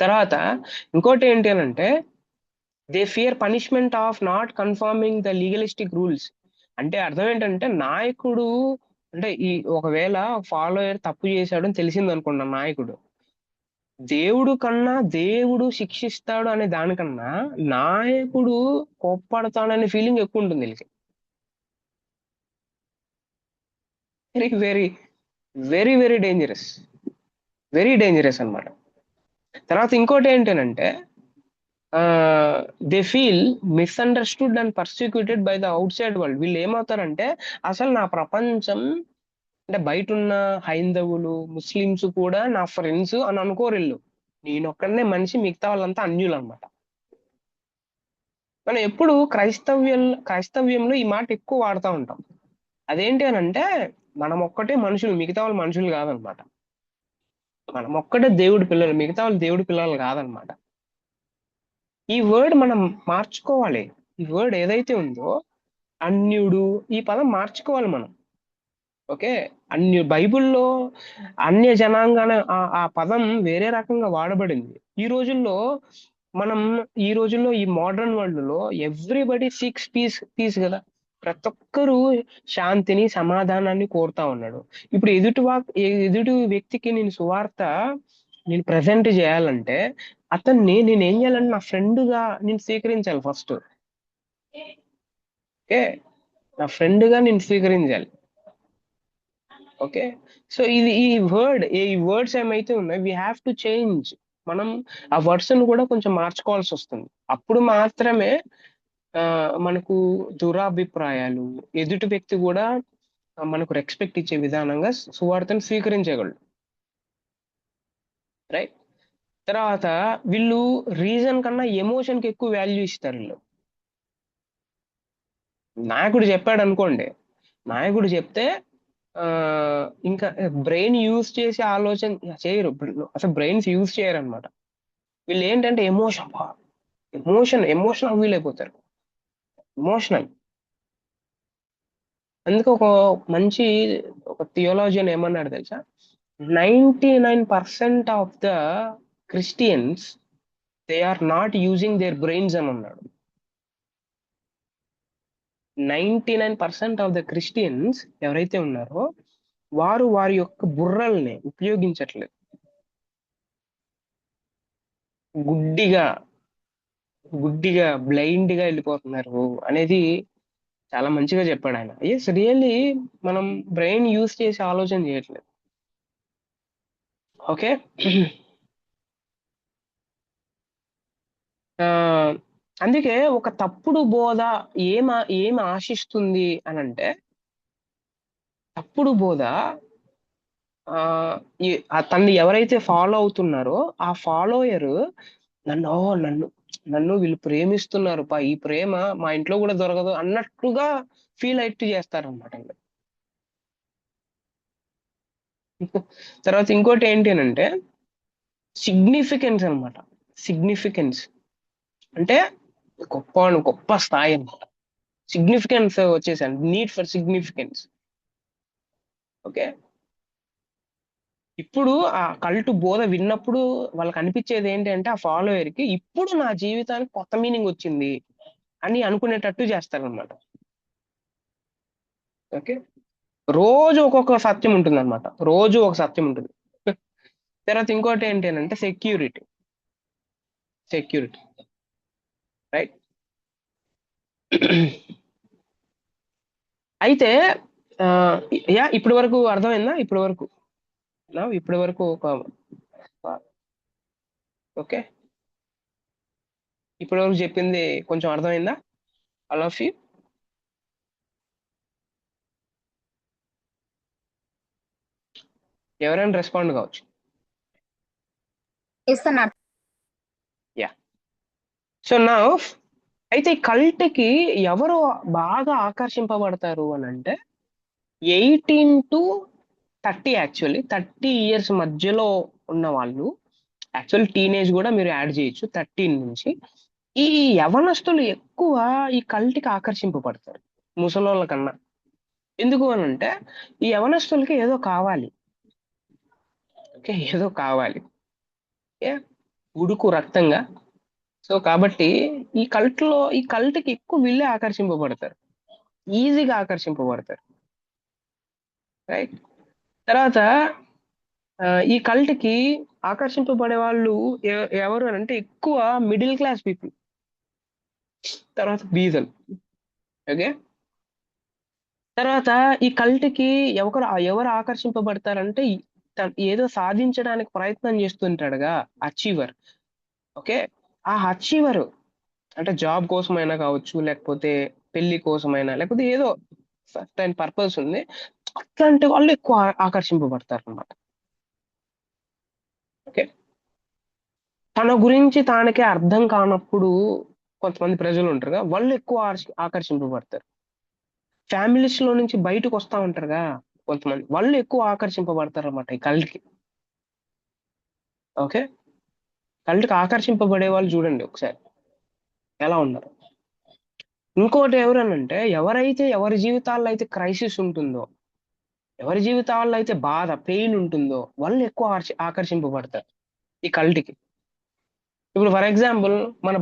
తర్వాత ఇంకోటి ఏంటి అని అంటే, they fear punishment of not confirming the legalistic rules. అంటే అర్థం ఏంటంటే, నాయకుడు అంటే ఒకవేళ ఫాలోయర్ తప్పు చేశాడు అని తెలిసింది అనుకున్నా, నాయకుడు దేవుడు శిక్షిస్తాడు అనే దానికన్నా నాయకుడు కోప్పడతాడనే ఫీలింగ్ ఎక్కువ ఉంటుంది వీళ్ళకి. Very very very very dangerous, very dangerous అనమాట. తర్వాత ఇంకోటి ఏంటంటే, they feel misunderstood and persecuted by the out side world. వీళ్ళు ఏమవుతారంటే, అసలు నా ప్రపంచం అంటే బయట ఉన్న హైందవులు, ముస్లిమ్స్ కూడా నా ఫ్రెండ్స్ అని అనుకోరు వీళ్ళు. నేనొక్కడనే మనిషి, మిగతా వాళ్ళంతా అన్యులు అనమాట. మనం ఎప్పుడు క్రైస్తవ్యంలో ఈ మాట ఎక్కువ వాడుతూ ఉంటాం. అదేంటి అని అంటే, మనం ఒక్కటే మనుషులు, మిగతా వాళ్ళు మనుషులు కాదనమాట. మనం ఒక్కటే దేవుడి పిల్లలు, మిగతా వాళ్ళు దేవుడి పిల్లలు కాదనమాట. ఈ వర్డ్ మనం మార్చుకోవాలి. ఈ వర్డ్ ఏదైతే ఉందో, అన్యుడు, ఈ పదం మార్చుకోవాలి మనం. ఓకే, బైబిల్లో అన్య జనాంగాన ఆ పదం వేరే రకంగా వాడబడింది. ఈ రోజుల్లో ఈ మోడర్న్ వరల్డ్ లో ఎవ్రీబడి సీక్స్ పీస్ కదా. ప్రతి ఒక్కరూ శాంతిని, సమాధానాన్ని కోరుతా ఉన్నాడు. ఇప్పుడు ఎదుటి వ్యక్తికి నేను ప్రజెంట్ చేయాలంటే, అతన్ని నేను ఏం చేయాలంటే, నా ఫ్రెండ్ గా నేను స్వీకరించాలి ఫస్ట్. ఓకే, నా ఫ్రెండ్ గా నేను స్వీకరించాలి. ఓకే, సో ఈ వర్డ్స్ ఏమైతే ఉన్నాయి, వీ హ్యావ్ టు చేంజ్. మనం ఆ వర్డ్స్ కూడా కొంచెం మార్చుకోవాల్సి వస్తుంది. అప్పుడు మాత్రమే మనకు దురాభిప్రాయాలు, ఎదుటి వ్యక్తి కూడా మనకు రెస్పెక్ట్ ఇచ్చే విధానంగా సువార్తను స్వీకరించగలడు. రైట్. తర్వాత వీళ్ళు రీజన్ కన్నా ఎమోషన్ కి ఎక్కువ వాల్యూ ఇస్తారు వీళ్ళు. నాయకుడు చెప్పాడు అనుకోండి, నాయకుడు చెప్తే ఇంకా బ్రెయిన్ యూజ్ చేసి ఆలోచన చేయరు, అసలు బ్రెయిన్స్ యూజ్ చేయరు అనమాట. వీళ్ళు ఏంటంటే ఎమోషనల్ ఫీల్ అయిపోతారు, ఎమోషనల్. అందుకే మంచి థియోలాజియన్ ఏమన్నాడు తెలుసా, 99% of the Christians they are not using their brains అని అన్నాడు. 99% ఆఫ్ ద క్రిస్టియన్స్ ఎవరైతే ఉన్నారో, వారి యొక్క బుర్రల్ని ఉపయోగించట్లేదు, గుడ్డిగా గుడ్డిగా బ్లైండ్ గా వెళ్ళిపోతున్నారు అనేది చాలా మంచిగా చెప్పాడు ఆయన. ఎస్, రియల్లీ మనం బ్రెయిన్ యూస్ చేసి ఆలోచన చేయట్లేదు. ఓకే. ఆ, అందుకే ఒక తప్పుడు బోధ ఏం ఆశిస్తుంది అని అంటే, తప్పుడు బోధ ఆ తన్ని ఎవరైతే ఫాలో అవుతున్నారో ఆ ఫాలోయర్ నన్ను నన్ను వీళ్ళు ప్రేమిస్తున్నారు ఈ ప్రేమ మా ఇంట్లో కూడా దొరకదు అన్నట్టుగా ఫీల్ అయిట్టు చేస్తారనమాట. తర్వాత ఇంకోటి ఏంటి అని అంటే సిగ్నిఫికెన్స్ అన్నమాట. సిగ్నిఫికెన్స్ అంటే గొప్ప స్థాయి అన్నమాట. సిగ్నిఫికెన్స్ వచ్చేసాను, నీడ్ ఫర్ సిగ్నిఫికెన్స్. ఓకే. ఇప్పుడు ఆ కల్ట్ బోధ విన్నప్పుడు వాళ్ళకి అనిపించేది ఏంటి అంటే, ఆ ఫాలోయర్ కి ఇప్పుడు నా జీవితానికి కొత్త మీనింగ్ వచ్చింది అని అనుకునేటట్టు చేస్తారనమాట. ఓకే. రోజు ఒక్కొక్క సత్యం ఉంటుంది అనమాట, రోజు ఒక సత్యం ఉంటుంది. తర్వాత ఇంకోటి ఏంటి అని అంటే సెక్యూరిటీ. రైట్. అయితే ఆ, ఇప్పటి వరకు అర్థమైందా? ఇప్పటి వరకు ఒక ఓకే, ఇప్పటి వరకు చెప్పింది కొంచెం అర్థమైందా ఆల్ ఆఫ్ యూ? ఎవరైనా రెస్పాండ్ కావచ్చు. ఇస్తున్నా. యా. సో నా అయితే ఈ కల్ట్ కి ఎవరు బాగా ఆకర్షింపబడతారు అని అంటే 18 to 30, యాక్చువల్లీ 30 years మధ్యలో ఉన్న వాళ్ళు. యాక్చువల్ టీనేజ్ కూడా మీరు యాడ్ చేయొచ్చు 13 నుంచి. ఈ యవనస్తులు ఎక్కువ ఈ కల్ట్కి ఆకర్షింపబడతారు ముసలోళ్ళ కన్నా. ఎందుకు అని అంటే ఈ యవనస్తులకి ఏదో కావాలి. ఓకే, ఏదో కావాలి. ఓకే, ఉడుకు రక్తంగా. సో కాబట్టి ఈ కల్ట్కి ఎక్కువ వీళ్ళే ఆకర్షింపబడతారు, ఈజీగా ఆకర్షింపబడతారు. రైట్. తర్వాత ఈ కల్ట్ కి ఆకర్షింపబడే వాళ్ళు ఎవరు అని అంటే ఎక్కువ మిడిల్ క్లాస్ పీపుల్, తర్వాత బీదలు. ఓకే. తర్వాత ఈ కల్ట్ కి ఎవరు ఆకర్షింపబడతారంటే ఏదో సాధించడానికి ప్రయత్నం చేస్తుంటాడుగా అచీవర్. ఓకే. ఆ అచీవర్ అంటే జాబ్ కోసమైనా కావచ్చు, లేకపోతే పెళ్లి కోసమైనా, లేకపోతే ఏదో సర్టైన్ పర్పస్ ఉంది, అట్లాంటి వాళ్ళు ఎక్కువ ఆకర్షింపబడతారు అనమాట. ఓకే. తన గురించి తానకే అర్థం కానప్పుడు కొంతమంది ప్రజలు ఉంటారుగా, వాళ్ళు ఎక్కువ ఆకర్షింపబడతారు. ఫ్యామిలీస్ లో నుంచి బయటకు వస్తా ఉంటారుగా కొంతమంది, వాళ్ళు ఎక్కువ ఆకర్షింపబడతారు అనమాట ఈ కల్ట్కి. ఓకే. కల్ట్కి ఆకర్షింపబడే వాళ్ళు చూడండి ఒకసారి ఎలా ఉన్నారు. ఇంకోటి ఎవరనంటే ఎవరి జీవితాల్లో అయితే క్రైసిస్ ఉంటుందో, ఎవరి జీవితాల్లో అయితే బాధ పెయిన్ ఉంటుందో వాళ్ళు ఎక్కువ ఆకర్షింపబడతారు ఈ కల్ట్కి. ఇప్పుడు ఫర్ ఎగ్జాంపుల్ మన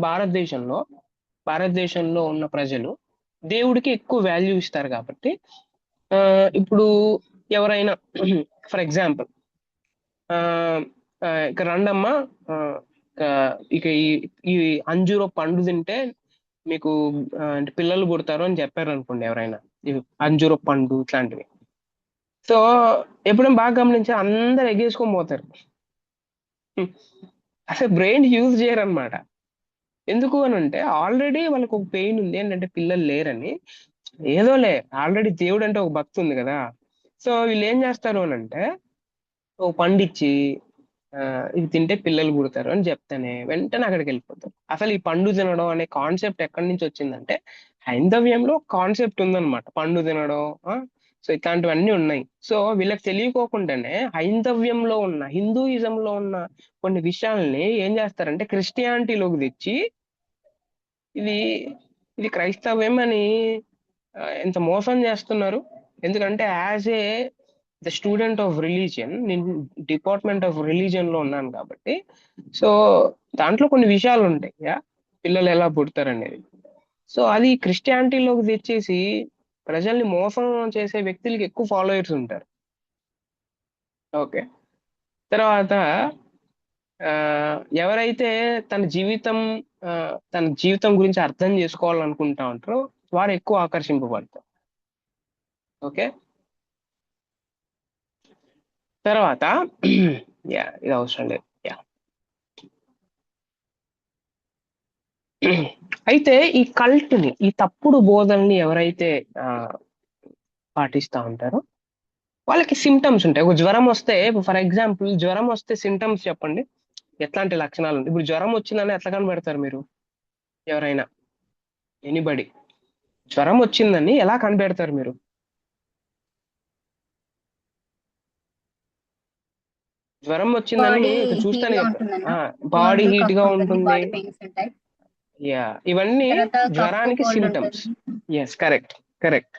భారతదేశంలో ఉన్న ప్రజలు దేవుడికి ఎక్కువ వాల్యూ ఇస్తారు కాబట్టి ఇప్పుడు ఎవరైనా ఫర్ ఎగ్జాంపుల్ ఇక రండమ్మా, ఆ, ఇక ఈ అంజూరో పండు తింటే మీకు అంటే పిల్లలు పుడతారు అని చెప్పారు అనుకోండి ఎవరైనా, ఇవి అంజూరో పండు ఇట్లాంటివి. సో ఎప్పుడైనా బాగా గమనించి అందరు ఎగేసుకొని పోతారు. అసలు బ్రెయిన్ యూజ్ చేయరు అనమాట. ఎందుకు అని అంటే ఆల్రెడీ వాళ్ళకి ఒక పెయిన్ ఉంది ఏంటంటే పిల్లలు లేరని. ఏదోలే, ఆల్రెడీ దేవుడు అంటే ఒక భక్తి ఉంది కదా. సో వీళ్ళు ఏం చేస్తారు అని అంటే ఓ పండిచ్చి ఇది తింటే పిల్లలు పుడతారు అని చెప్తానే వెంటనే అక్కడికి వెళ్ళిపోతారు. అసలు ఈ పండు తినడం అనే కాన్సెప్ట్ ఎక్కడి నుంచి వచ్చిందంటే హైందవ్యంలో కాన్సెప్ట్ ఉందన్నమాట, పండు తినడం. సో ఇట్లాంటివన్నీ ఉన్నాయి. సో వీళ్ళకి తెలియకోకుండానే హైందవ్యంలో ఉన్న హిందూయిజంలో ఉన్న కొన్ని విషయాల్ని ఏం చేస్తారంటే క్రిస్టియానిటీలోకి తెచ్చి ఇది ఇది క్రైస్తవ్యం అని ఎంత మోసం చేస్తున్నారు. ఎందుకంటే as a the student of religion, నేను డిపార్ట్మెంట్ ఆఫ్ రిలీజియన్ లో ఉన్నాను కాబట్టి, సో దాంట్లో కొన్ని విషయాలు ఉంటాయి పిల్లలు ఎలా పుడతారు అనేది. సో అది క్రిస్టియానిటీలోకి తెచ్చేసి ప్రజల్ని మోసం చేసే వ్యక్తులకి ఎక్కువ ఫాలోయర్స్ ఉంటారు. ఓకే. తర్వాత ఆ, ఎవరైతే తన జీవితం ఆ, తన జీవితం గురించి అర్థం చేసుకోవాలనుకుంటా ఉంటారో వారు ఎక్కువ ఆకర్షింపబడతారు. ఓకే, తర్వాత యా ఇది అవసరం లేదు. యా అయితే ఈ కల్ట్ ని, ఈ తప్పుడు బోధనని ఎవరైతే ఆ, పాటిస్తా ఉంటారో వాళ్ళకి సిమ్టమ్స్ ఉంటాయి. ఒక జ్వరం వస్తే, ఫర్ ఎగ్జాంపుల్ జ్వరం వస్తే సిమ్టమ్స్ చెప్పండి, ఎట్లాంటి లక్షణాలు ఉంటాయి? ఇప్పుడు జ్వరం వచ్చిందని ఎట్లా కనిపెడతారు మీరు? ఎవరైనా, ఎనీబడి, జ్వరం వచ్చిందని ఎలా కనిపెడతారు మీరు? జ్వరం వచ్చిందని బాడీ ఇక హీట్ చూస్తానే గా చెప్తారు. ఉంటుందన్న, బాడీ గొంతు హీట్ కఫ్ గా ఉంటుంది, ఉంటుంది. బాడీ పెయిన్స్ ఉంటాయి, యా, ఇవన్నీ తర్వాత కఫ్ జ్వరానికి కోల్డ్ సిమ్టమ్స్. ఉంటుంది. Yes, correct, correct,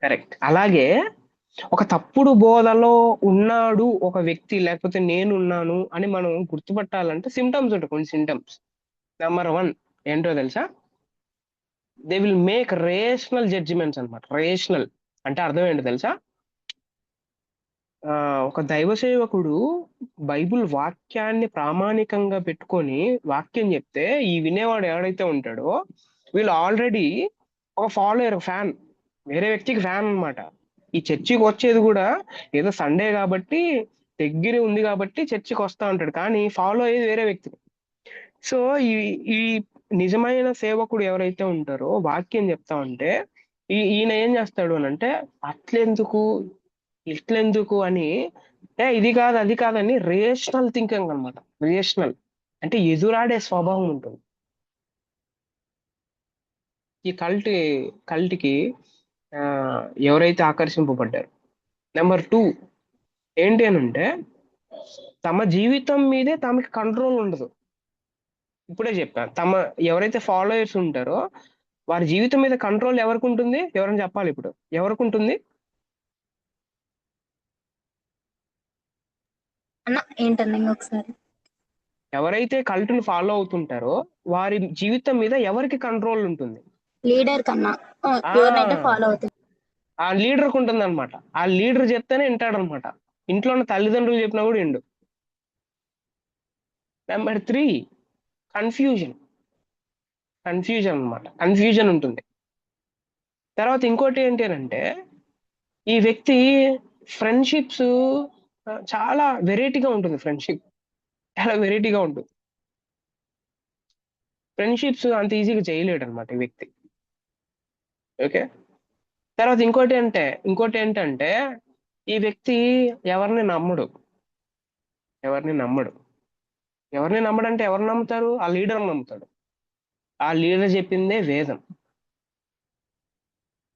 correct. అలాగే ఒక తప్పుడు బోధలో ఉన్నాడు ఒక వ్యక్తి, లేకపోతే నేనున్నాను అని మనం గుర్తుపట్టాలంటే సిమ్టమ్స్ ఉంటాయి, కొన్ని సిమ్టమ్స్. నెంబర్ వన్ ఏంటో తెలుసా? They will make rational judgements అన్నమాట. రేషనల్ అంటే అర్థం ఏంటో తెలుసా? ఒక దైవ సేవకుడు బైబిల్ వాక్యాన్ని ప్రామాణికంగా పెట్టుకొని వాక్యం చెప్తే, ఈ వినేవాడు ఎవడైతే ఉంటాడో వీళ్ళు ఆల్రెడీ ఒక ఫాలోయర్, ఫ్యాన్, వేరే వ్యక్తికి ఫ్యాన్ అన్నమాట. ఈ చర్చికి వచ్చేది కూడా ఏదో సండే కాబట్టి, దగ్గర ఉంది కాబట్టి చర్చికి వస్తా ఉంటాడు, కానీ ఫాలో అయ్యేది వేరే వ్యక్తి. సో ఈ ఈ నిజమైన సేవకుడు ఎవరైతే ఉంటారో వాక్యం చెప్తా ఉంటే ఈయన ఏం చేస్తాడు అని అంటే, అట్లెందుకు ఇట్లెందుకు అని, ఇది కాదు అది కాదని రేషనల్ థింకింగ్ అన్నమాట. రేషనల్ అంటే ఎదురాడే స్వభావం ఉంటుంది ఈ కల్ట్కి ఎవరైతే ఆకర్షింపబడ్డారు. నెంబర్ టూ ఏంటి అని అంటే, తమ జీవితం మీదే తమకి కంట్రోల్ ఉండదు. ఇప్పుడే చెప్పాను, ఎవరైతే ఫాలోయర్స్ ఉంటారో వారి జీవితం మీద కంట్రోల్ ఎవరికి ఉంటుంది? ఎవరైనా చెప్పాలి ఇప్పుడు, ఎవరికి ఉంటుంది? అన్న ఏంటన్నా ఇంకొకసారి? ఎవరైతే కల్టుని ఫాలో అవుతుంటారో వారి జీవితం మీద ఎవరికి కంట్రోల్ ఉంటుంది? లీడర్ కన్నా ఆ ఎవరినైతే ఫాలో అవుతుంది. ఆ లీడర్కి ఉంటుంది అనమాట. ఆ లీడర్ చెప్తేనే వింటాడు అనమాట. ఇంట్లో ఉన్న తల్లిదండ్రులు చెప్పినా కూడా విండు. Number three, confusion. కన్ఫ్యూజన్ అనమాట, కన్ఫ్యూజన్ ఉంటుంది. తర్వాత ఇంకోటి ఏంటి అని అంటే, ఈ వ్యక్తి ఫ్రెండ్షిప్స్ చాలా వెరైటీగా ఉంటుంది. ఫ్రెండ్షిప్ చాలా వెరైటీగా ఉంటుంది. ఫ్రెండ్షిప్స్ అంత ఈజీగా చేయలేడు అనమాట ఈ వ్యక్తి. ఓకే, తర్వాత ఇంకోటి ఏంటంటే ఈ వ్యక్తి ఎవరిని నమ్మడు. ఎవరిని నమ్మడు ఎవరిని నమ్మడంటే ఎవరు నమ్ముతారు? ఆ లీడర్ నమ్ముతాడు. ఆ లీడర్ చెప్పిందే వేదం.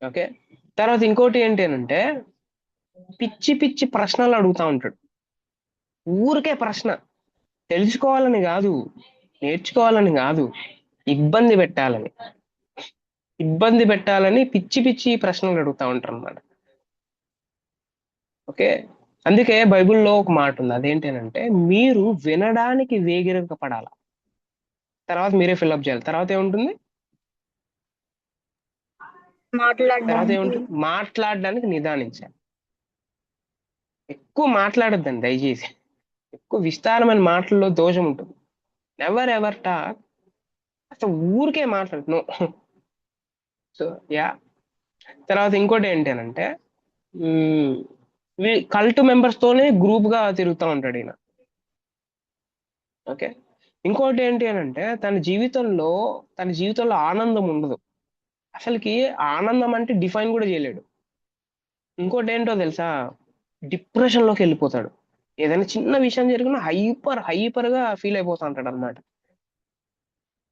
ఓకే, తర్వాత ఇంకోటి ఏంటి అంటే, పిచ్చి పిచ్చి ప్రశ్నలు అడుగుతా ఉంటాడు. ఊరికే ప్రశ్న, తెలుసుకోవాలని కాదు, నేర్చుకోవాలని కాదు, ఇబ్బంది పెట్టాలని ఇబ్బంది పెట్టాలని పిచ్చి పిచ్చి ప్రశ్నలు అడుగుతా ఉంటారు అన్నమాట. ఓకే, అందుకే బైబిల్లో ఒక మాట ఉంది, అదేంటంటే మీరు వినడానికి వేగిరక పడాల, తర్వాత మీరే ఫిల్అప్ చేయాలి. తర్వాత ఏముంటుంది? మాట్లాడడానికి మాట్లాడడానికి నిదానించాలి. ఎక్కువ మాట్లాడొద్దండి దయచేసి. ఎక్కువ విస్తారమైన మాటల్లో దోషం ఉంటుంది. నెవర్ ఎవర్ టాక్, అసలు ఊరికే మాట్లాడు నో. సో యా, తర్వాత ఇంకోటి ఏంటంటే, కల్ట్ మెంబర్స్ తోనే గ్రూప్ గా తిరుగుతూ ఉంటాడు ఈయన. ఓకే, ఇంకోటి ఏంటి అని అంటే, తన జీవితంలో ఆనందం ఉండదు. అసలుకి ఆనందం అంటే డిఫైన్ కూడా చేయలేడు. ఇంకోటి ఏంటో తెలుసా? డిప్రెషన్ లోకి వెళ్ళిపోతాడు. ఏదైనా చిన్న విషయం జరిగినా హైపర్ గా ఫీల్ అయిపోతా ఉంటాడు అనమాట.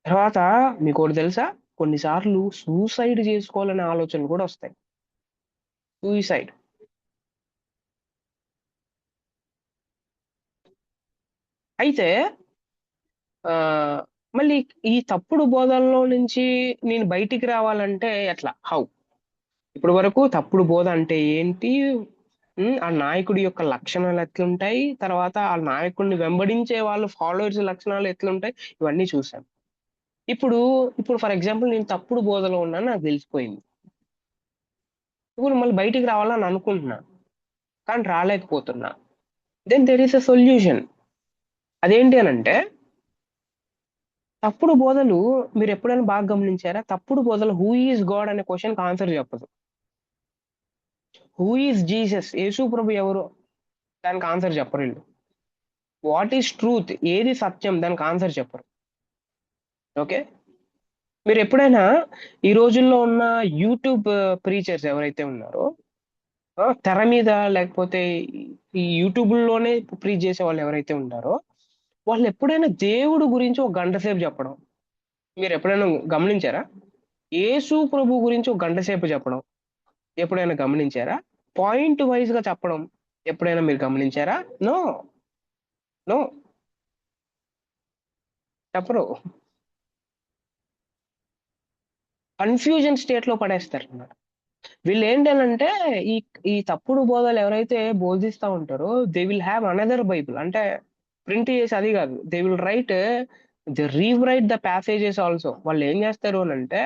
తర్వాత మీకు ఒకటి తెలుసా, కొన్నిసార్లు సూసైడ్ చేసుకోవాలనే ఆలోచనలు కూడా వస్తాయి. సూసైడ్. అయితే ఆ మళ్ళీ ఈ తప్పుడు బోధనలో నుంచి నేను బయటికి రావాలంటే ఎట్లా? ఇప్పుడు వరకు తప్పుడు బోధ అంటే ఏంటి, ఆ నాయకుడి యొక్క లక్షణాలు ఎట్లుంటాయి, తర్వాత ఆ నాయకుడిని వెంబడించే వాళ్ళు ఫాలోవర్స్ లక్షణాలు ఎట్లుంటాయి, ఇవన్నీ చూసాం. ఇప్పుడు ఇప్పుడు ఫర్ ఎగ్జాంపుల్ నేను తప్పుడు బోధలో ఉన్నాను, నాకు తెలిసిపోయింది. ఇప్పుడు మళ్ళీ బయటికి రావాలని అనుకుంటున్నా, కానీ రాలేకపోతున్నా. Then there is a solution. అదేంటి అని అంటే, తప్పుడు బోధలు మీరు ఎప్పుడైనా బాగా గమనించారా? తప్పుడు బోధలు హూ ఈజ్ గాడ్ అనే క్వశ్చన్కి ఆన్సర్ చెప్పదు. హూ ఈజ్ జీసస్, యేసు ప్రభు ఎవరు దానికి ఆన్సర్ చెప్పరు వీళ్ళు. వాట్ ఈస్ ట్రూత్, ఏది సత్యం దానికి ఆన్సర్ చెప్పరు. ఓకే, మీరు ఎప్పుడైనా ఈ రోజుల్లో ఉన్న యూట్యూబ్ ప్రీచర్స్ ఎవరైతే ఉన్నారో, తెర మీద లేకపోతే ఈ యూట్యూబ్లోనే ప్రీచ్ చేసే వాళ్ళు ఎవరైతే ఉంటారో, వాళ్ళు ఎప్పుడైనా దేవుడు గురించి ఒక గంట సేపు చెప్పడం మీరు ఎప్పుడైనా గమనించారా? యేసు ప్రభు గురించి ఒక గంట సేపు చెప్పడం ఎప్పుడైనా గమనించారా? పాయింట్ వైజ్ గా చెప్పడం ఎప్పుడైనా మీరు గమనించారా? నో, నో, చెప్పరు. కన్ఫ్యూజన్ స్టేట్ లో పడేస్తారు అన్నమాట. వీళ్ళు ఏంటంటే ఈ ఈ తప్పుడు బోధలు ఎవరైతే బోధిస్తా ఉంటారో they will have another Bible, అంటే ప్రింట్ చేసి అది కాదు, they will write the rewrite the passages also. వాళ్ళు ఏం చేస్తారు అని అంటే,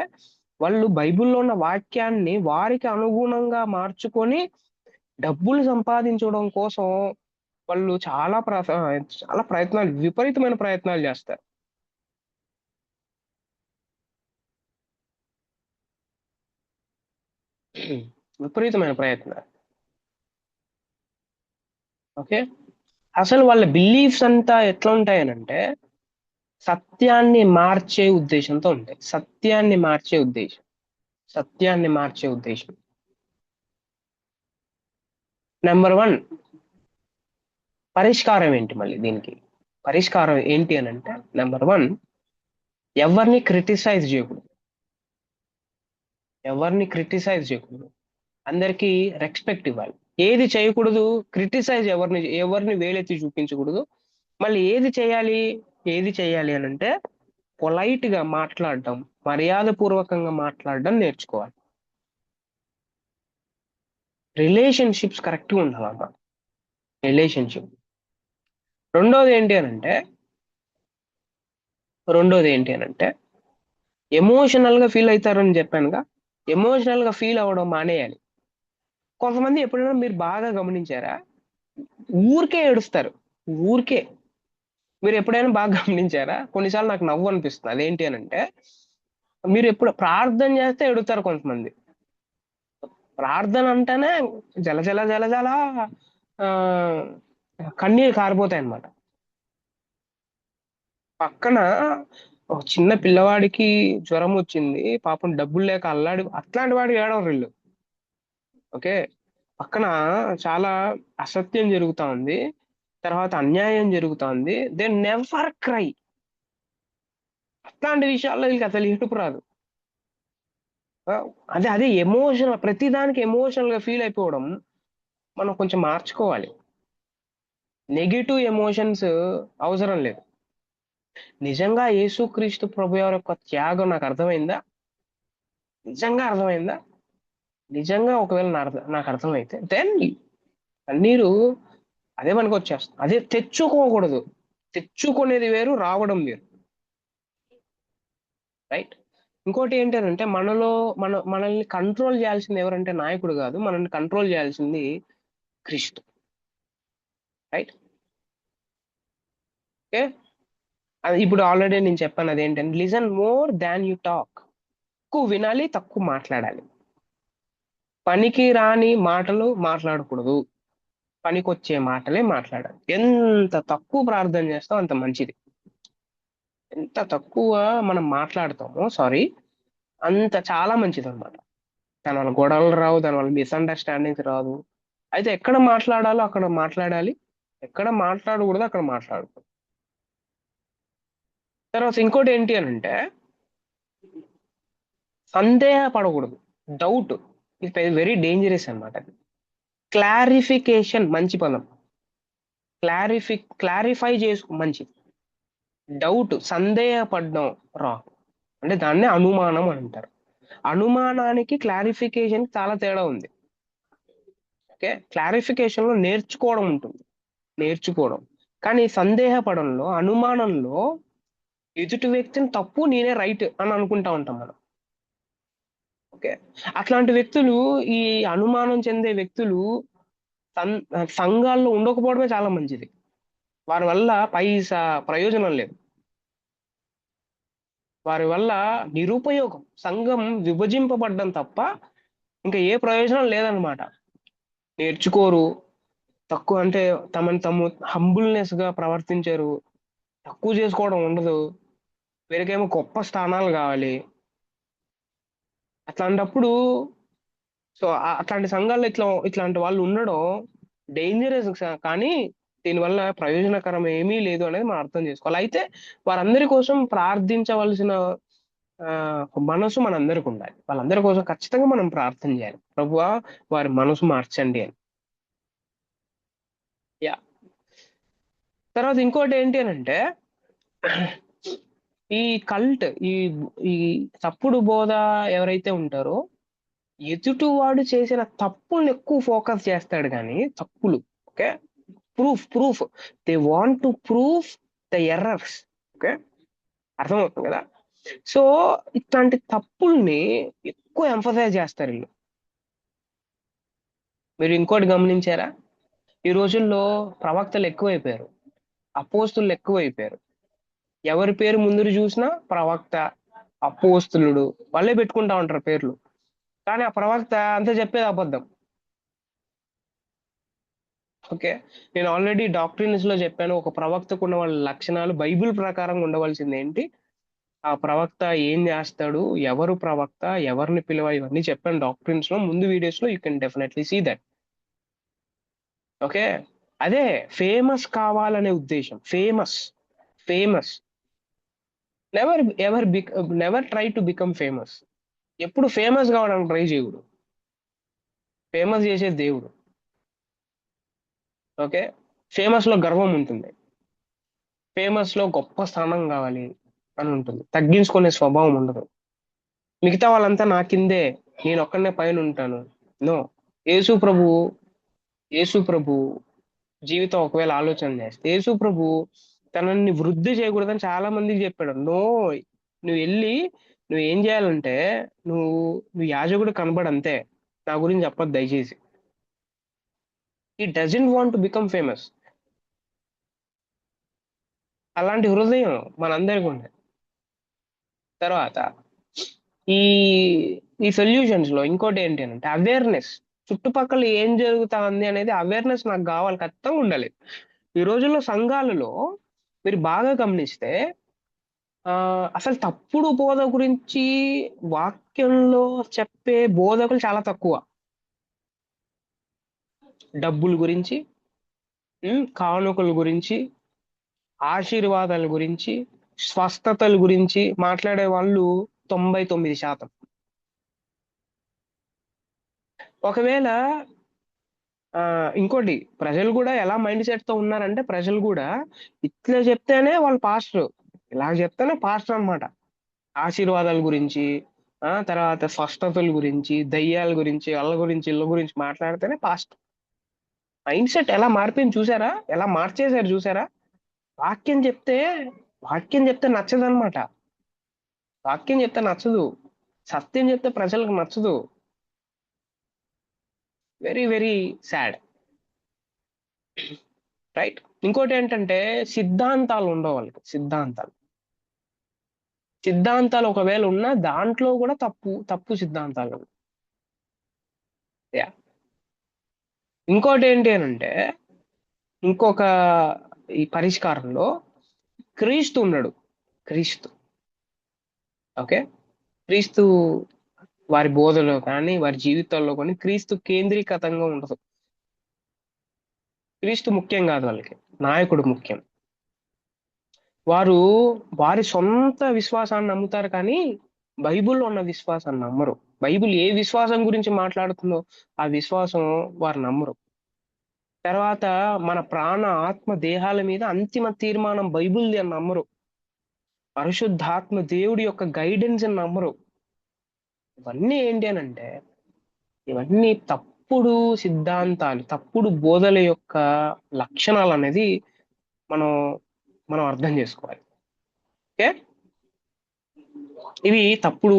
వాళ్ళు బైబిల్లో ఉన్న వాక్యాన్ని వారికి అనుగుణంగా మార్చుకొని డబ్బులు సంపాదించడం కోసం వాళ్ళు చాలా ప్రయత్నాలు, విపరీతమైన ప్రయత్నాలు చేస్తారు. విపరీతమైన ప్రయత్నాలు. ఓకే, అసలు వాళ్ళ బిలీఫ్స్ అంతా ఎట్లా ఉంటాయనంటే సత్యాన్ని మార్చే ఉద్దేశంతో ఉంటాయి. సత్యాన్ని మార్చే ఉద్దేశం. నెంబర్ 1, పరిష్కారం ఏంటి? మళ్ళీ దీనికి పరిష్కారం ఏంటి అని అంటే, నెంబర్ 1, ఎవరిని క్రిటిసైజ్ చేయకూడదు, అందరికీ రెస్పెక్ట్ ఇవ్వాలి. ఏది చేయకూడదు? క్రిటిసైజ్, ఎవరిని వేలెత్తి చూపించకూడదు. మళ్ళీ ఏది చేయాలి అని అంటే, పొలైట్ గా మాట్లాడడం, మర్యాదపూర్వకంగా మాట్లాడడం నేర్చుకోవాలి. రిలేషన్షిప్స్ కరెక్ట్గా ఉండాలన్నమాట. రిలేషన్షిప్. రెండోది ఏంటి అని అంటే ఎమోషనల్ గా ఫీల్ అవుతారని చెప్పానుగా, ఎమోషనల్ గా ఫీల్ అవ్వడం మానేయాలి. కొంతమంది ఎప్పుడైనా మీరు బాగా గమనించారా? ఊరికే ఏడుస్తారు. ఊరికే. మీరు ఎప్పుడైనా బాగా గమనించారా? కొన్నిసార్లు నాకు నవ్వు అనిపిస్తుంది. అదేంటి అని అంటే, మీరు ఎప్పుడు ప్రార్థన చేస్తే ఎడుతారు కొంతమంది. ప్రార్థన అంటేనే జల జల జల జల ఆ, కన్నీరు కారిపోతాయి అన్నమాట. పక్కన ఒక చిన్న పిల్లవాడికి జ్వరం వచ్చింది, పాపం డబ్బులు లేక అట్లాంటి వాడికి ఏడవరు వీళ్ళు. ఓకే, పక్కన చాలా అసత్యం జరుగుతా ఉంది, తర్వాత అన్యాయం జరుగుతా ఉంది, దే నెవర్ క్రై. అట్లాంటి విషయాల్లో వీళ్ళకి అసలు ఏడుపు రాదు. ఆ, అదే ఎమోషనల్, ప్రతిదానికి ఎమోషనల్ గా ఫీల్ అయిపోవడం మనం కొంచెం మార్చుకోవాలి. నెగిటివ్ ఎమోషన్స్ అవసరం లేదు. నిజంగా యేసుక్రీస్తు ప్రభు వారి యొక్క త్యాగం నాకు అర్థమైందా? నిజంగా ఒకవేళ నాకు అర్థమైతే దెన్ కన్నీరు అదే మనకు వచ్చేస్తుంది. అదే తెచ్చుకోకూడదు. తెచ్చుకునేది వేరు, రావడం వేరు. రైట్. ఇంకోటి ఏంటంటే మనల్ని కంట్రోల్ చేయాల్సింది ఎవరంటే నాయకుడు కాదు, మనల్ని కంట్రోల్ చేయాల్సింది క్రీస్తు. రైట్. ఓకే, అది ఇప్పుడు ఆల్రెడీ నేను చెప్పాను. అదేంటంటే listen more than you talk. ఎక్కువ వినాలి, తక్కువ మాట్లాడాలి. పనికి రాని మాటలు మాట్లాడకూడదు, పనికొచ్చే మాటలే మాట్లాడాలి. ఎంత తక్కువ ప్రార్థన చేస్తాం అంత మంచిది. ఎంత తక్కువ మనం మాట్లాడతామో అంత చాలా మంచిది అనమాట. దానివల్ల గొడవలు రావు, దానివల్ల మిస్అండర్స్టాండింగ్స్ రాదు. అయితే ఎక్కడ మాట్లాడాలో అక్కడ మాట్లాడాలి, ఎక్కడ మాట్లాడకూడదు అక్కడ మాట్లాడకూడదు. తర్వాత ఇంకోటి ఏంటి అని అంటే సందేహపడకూడదు. డౌట్ ఇస్ వెరీ డేంజరస్ అనమాట. క్లారిఫికేషన్ మంచి పదం. క్లారిఫై మంచిది. డౌట్, సందేహపడడం రా, అంటే దాన్నే అనుమానం అని అంటారు. అనుమానానికి క్లారిఫికేషన్ చాలా తేడా ఉంది. ఓకే, క్లారిఫికేషన్ లో నేర్చుకోవడం, కానీ సందేహపడంలో, అనుమానంలో ఎదుటి వ్యక్తిని తప్పు, నేనే రైట్ అని అనుకుంటా ఉంటాం మనం. ఓకే, అట్లాంటి వ్యక్తులు, ఈ అనుమానం చెందే వ్యక్తులు సంఘాల్లో ఉండకపోవడమే చాలా మంచిది. వారి వల్ల పైసా ప్రయోజనం లేదు. వారి వల్ల నిరుపయోగం, సంఘం విభజింపబడ్డం తప్ప ఇంకా ఏ ప్రయోజనం లేదనమాట. నేర్చుకోరు, తక్కువ అంటే తమను తాము హంబుల్నెస్ గా ప్రవర్తించారు, తక్కువ చేసుకోవడం ఉండదు, వీరికేమో గొప్ప స్థానాలు కావాలి. అట్లాంటప్పుడు అట్లాంటి సంఘాల్లో ఇట్లాంటి వాళ్ళు ఉండడం డేంజరస్, కానీ దీనివల్ల ప్రయోజనకరం ఏమీ లేదు అనేది మనం అర్థం చేసుకోవాలి. అయితే వారందరి కోసం ప్రార్థించవలసిన మనసు మనందరికి ఉండాలి. వాళ్ళందరి కోసం ఖచ్చితంగా మనం ప్రార్థన చేయాలి, ప్రభువా వారి మనసు మార్చండి అని. యా. తర్వాత ఇంకోటి ఏంటి అని అంటే, ఈ కల్ట్, ఈ తప్పుడు బోధ ఎవరైతే ఉంటారో ఎదుటివాడు చేసిన తప్పుల్ని ఎక్కువ ఫోకస్ చేస్తాడు, కానీ తప్పులు, okay, proof they want to proof the errors. Okay, అర్థమవుతుంది కదా. సో ఇట్లాంటి తప్పుల్ని ఎక్కువ ఎంఫసైజ్ చేస్తారు వీళ్ళు. మీరు ఇంకోటి గమనించారా, ఈ రోజుల్లో ప్రవక్తలు ఎక్కువైపోయారు, అపోస్తులు ఎక్కువైపోయారు. ఎవరి పేరు ముందు చూసినా ప్రవక్త, అపోస్తులుడు వాళ్ళే పెట్టుకుంటా ఉంటారు పేర్లు, కానీ ఆ ప్రవక్త అంతా చెప్పేది అబద్ధం. ఓకే, నేను ఆల్రెడీ డాక్ట్రిన్స్ లో చెప్పాను, ఒక ప్రవక్తకు ఉన్న వాళ్ళ లక్షణాలు బైబిల్ ప్రకారం ఉండవలసింది ఏంటి, ఆ ప్రవక్త ఏం చేస్తాడు, ఎవరు ప్రవక్త, ఎవరిని పిలవ, ఇవన్నీ చెప్పాను డాక్ట్రిన్స్ లో, ముందు వీడియోస్ లో. You can definitely see that. Okay, అదే ఫేమస్ కావాలనే ఉద్దేశం. Famous never try to become famous. ఎప్పుడు ఫేమస్ కావడానికి ట్రై చేయకూడదు, ఫేమస్ చేసే దేవుడు. ఓకే, ఫేమస్ లో గర్వం ఉంటుంది, ఫేమస్ లో గొప్ప స్థానం కావాలి అని ఉంటుంది, తగ్గించుకునే స్వభావం ఉండదు. మిగతా వాళ్ళంతా నా కిందే, నేను ఒక్కడనే పైన ఉంటాను. నో. యేసు ప్రభు యేసు ప్రభు జీవితం ఒకవేళ ఆలోచన చేస్తే, యేసు ప్రభు తనని వృద్ధి చేయకూడదని చాలా మందికి చెప్పాడు. నో, నువ్వు వెళ్ళి నువ్వు ఏం చేయాలంటే, నువ్వు నువ్వు యాజకుడు కనబడంతే, నా గురించి చెప్పదు దయచేసి. ఈ doesn't want to become famous. అలాంటి హృదయం మనందరికీ ఉంది. తర్వాత ఈ ఈ సొల్యూషన్స్ లో ఇంకోటి ఏంటి అంటే అవేర్నెస్. చుట్టుపక్కల ఏం జరుగుతుంది అనేది అవేర్నెస్ నాకు కావాలి, ఖచ్చితంగా ఉండాలి. ఈ రోజుల్లో సంఘాలలో మీరు బాగా గమనిస్తే అసలు తప్పుడు బోధ గురించి వాక్యంలో చెప్పే బోధకులు చాలా తక్కువ. డబ్బుల గురించి, కానుకల గురించి, ఆశీర్వాదాల గురించి, స్వస్థతల గురించి మాట్లాడే వాళ్ళు 99%. ఒకవేళ ఇంకోటి, ప్రజలు కూడా ఎలా మైండ్ సెట్ తో ఉన్నారంటే, ప్రజలు కూడా ఇట్లా చెప్తేనే వాళ్ళు పాస్టర్, ఇలా చెప్తేనే పాస్టర్ అన్నమాట. ఆశీర్వాదాల గురించి, తర్వాత స్వస్థతల గురించి, దయ్యాల గురించి, వాళ్ళ గురించి, ఇళ్ళ గురించి మాట్లాడితేనే పాస్టర్. మైండ్ సెట్ ఎలా మారిపోయింది చూసారా, ఎలా మార్చేశారు చూసారా. వాక్యం చెప్తే వాక్యం చెప్తే నచ్చదన్నమాట. వాక్యం చెప్తే నచ్చదు, సత్యం చెప్తే ప్రజలకు నచ్చదు. Very very sad, right. ఇంకోటి ఏంటంటే సిద్ధాంతాలు ఉండవు వాళ్ళకి. సిద్ధాంతాలు ఒకవేళ ఉన్నా దాంట్లో కూడా తప్పు సిద్ధాంతాలు. యా. ఇంకోటి ఏంటి అని అంటే, ఇంకొక ఈ పరిష్కారంలో క్రీస్తు ఉన్నాడు. ఓకే, క్రీస్తు వారి బోధలో కానీ వారి జీవితాల్లో కానీ క్రీస్తు కేంద్రీకృతంగా ఉండదు. క్రీస్తు ముఖ్యం కాదు వాళ్ళకి, నాయకుడు ముఖ్యం. వారు వారి సొంత విశ్వాసాన్ని నమ్ముతారు, కానీ బైబిల్లో ఉన్న విశ్వాసాన్ని నమ్మరు. బైబిల్ ఏ విశ్వాసం గురించి మాట్లాడుతుందో ఆ విశ్వాసం వారు నమ్మరు. తర్వాత మన ప్రాణ ఆత్మ దేహాల మీద అంతిమ తీర్మానం బైబిల్ది అని నమ్మరు. పరిశుద్ధాత్మ దేవుడి యొక్క గైడెన్స్ అని నమ్మరు. ఇవన్నీ ఏంటి అని అంటే, ఇవన్నీ తప్పుడు సిద్ధాంతాలు, తప్పుడు బోధల యొక్క లక్షణాలు అనేది మనం మనం అర్థం చేసుకోవాలి. ఓకే, ఇవి తప్పుడు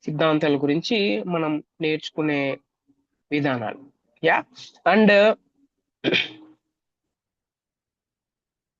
సిద్ధాంతాల గురించి మనం నేర్చుకునే విధానాలు. యా. అండ్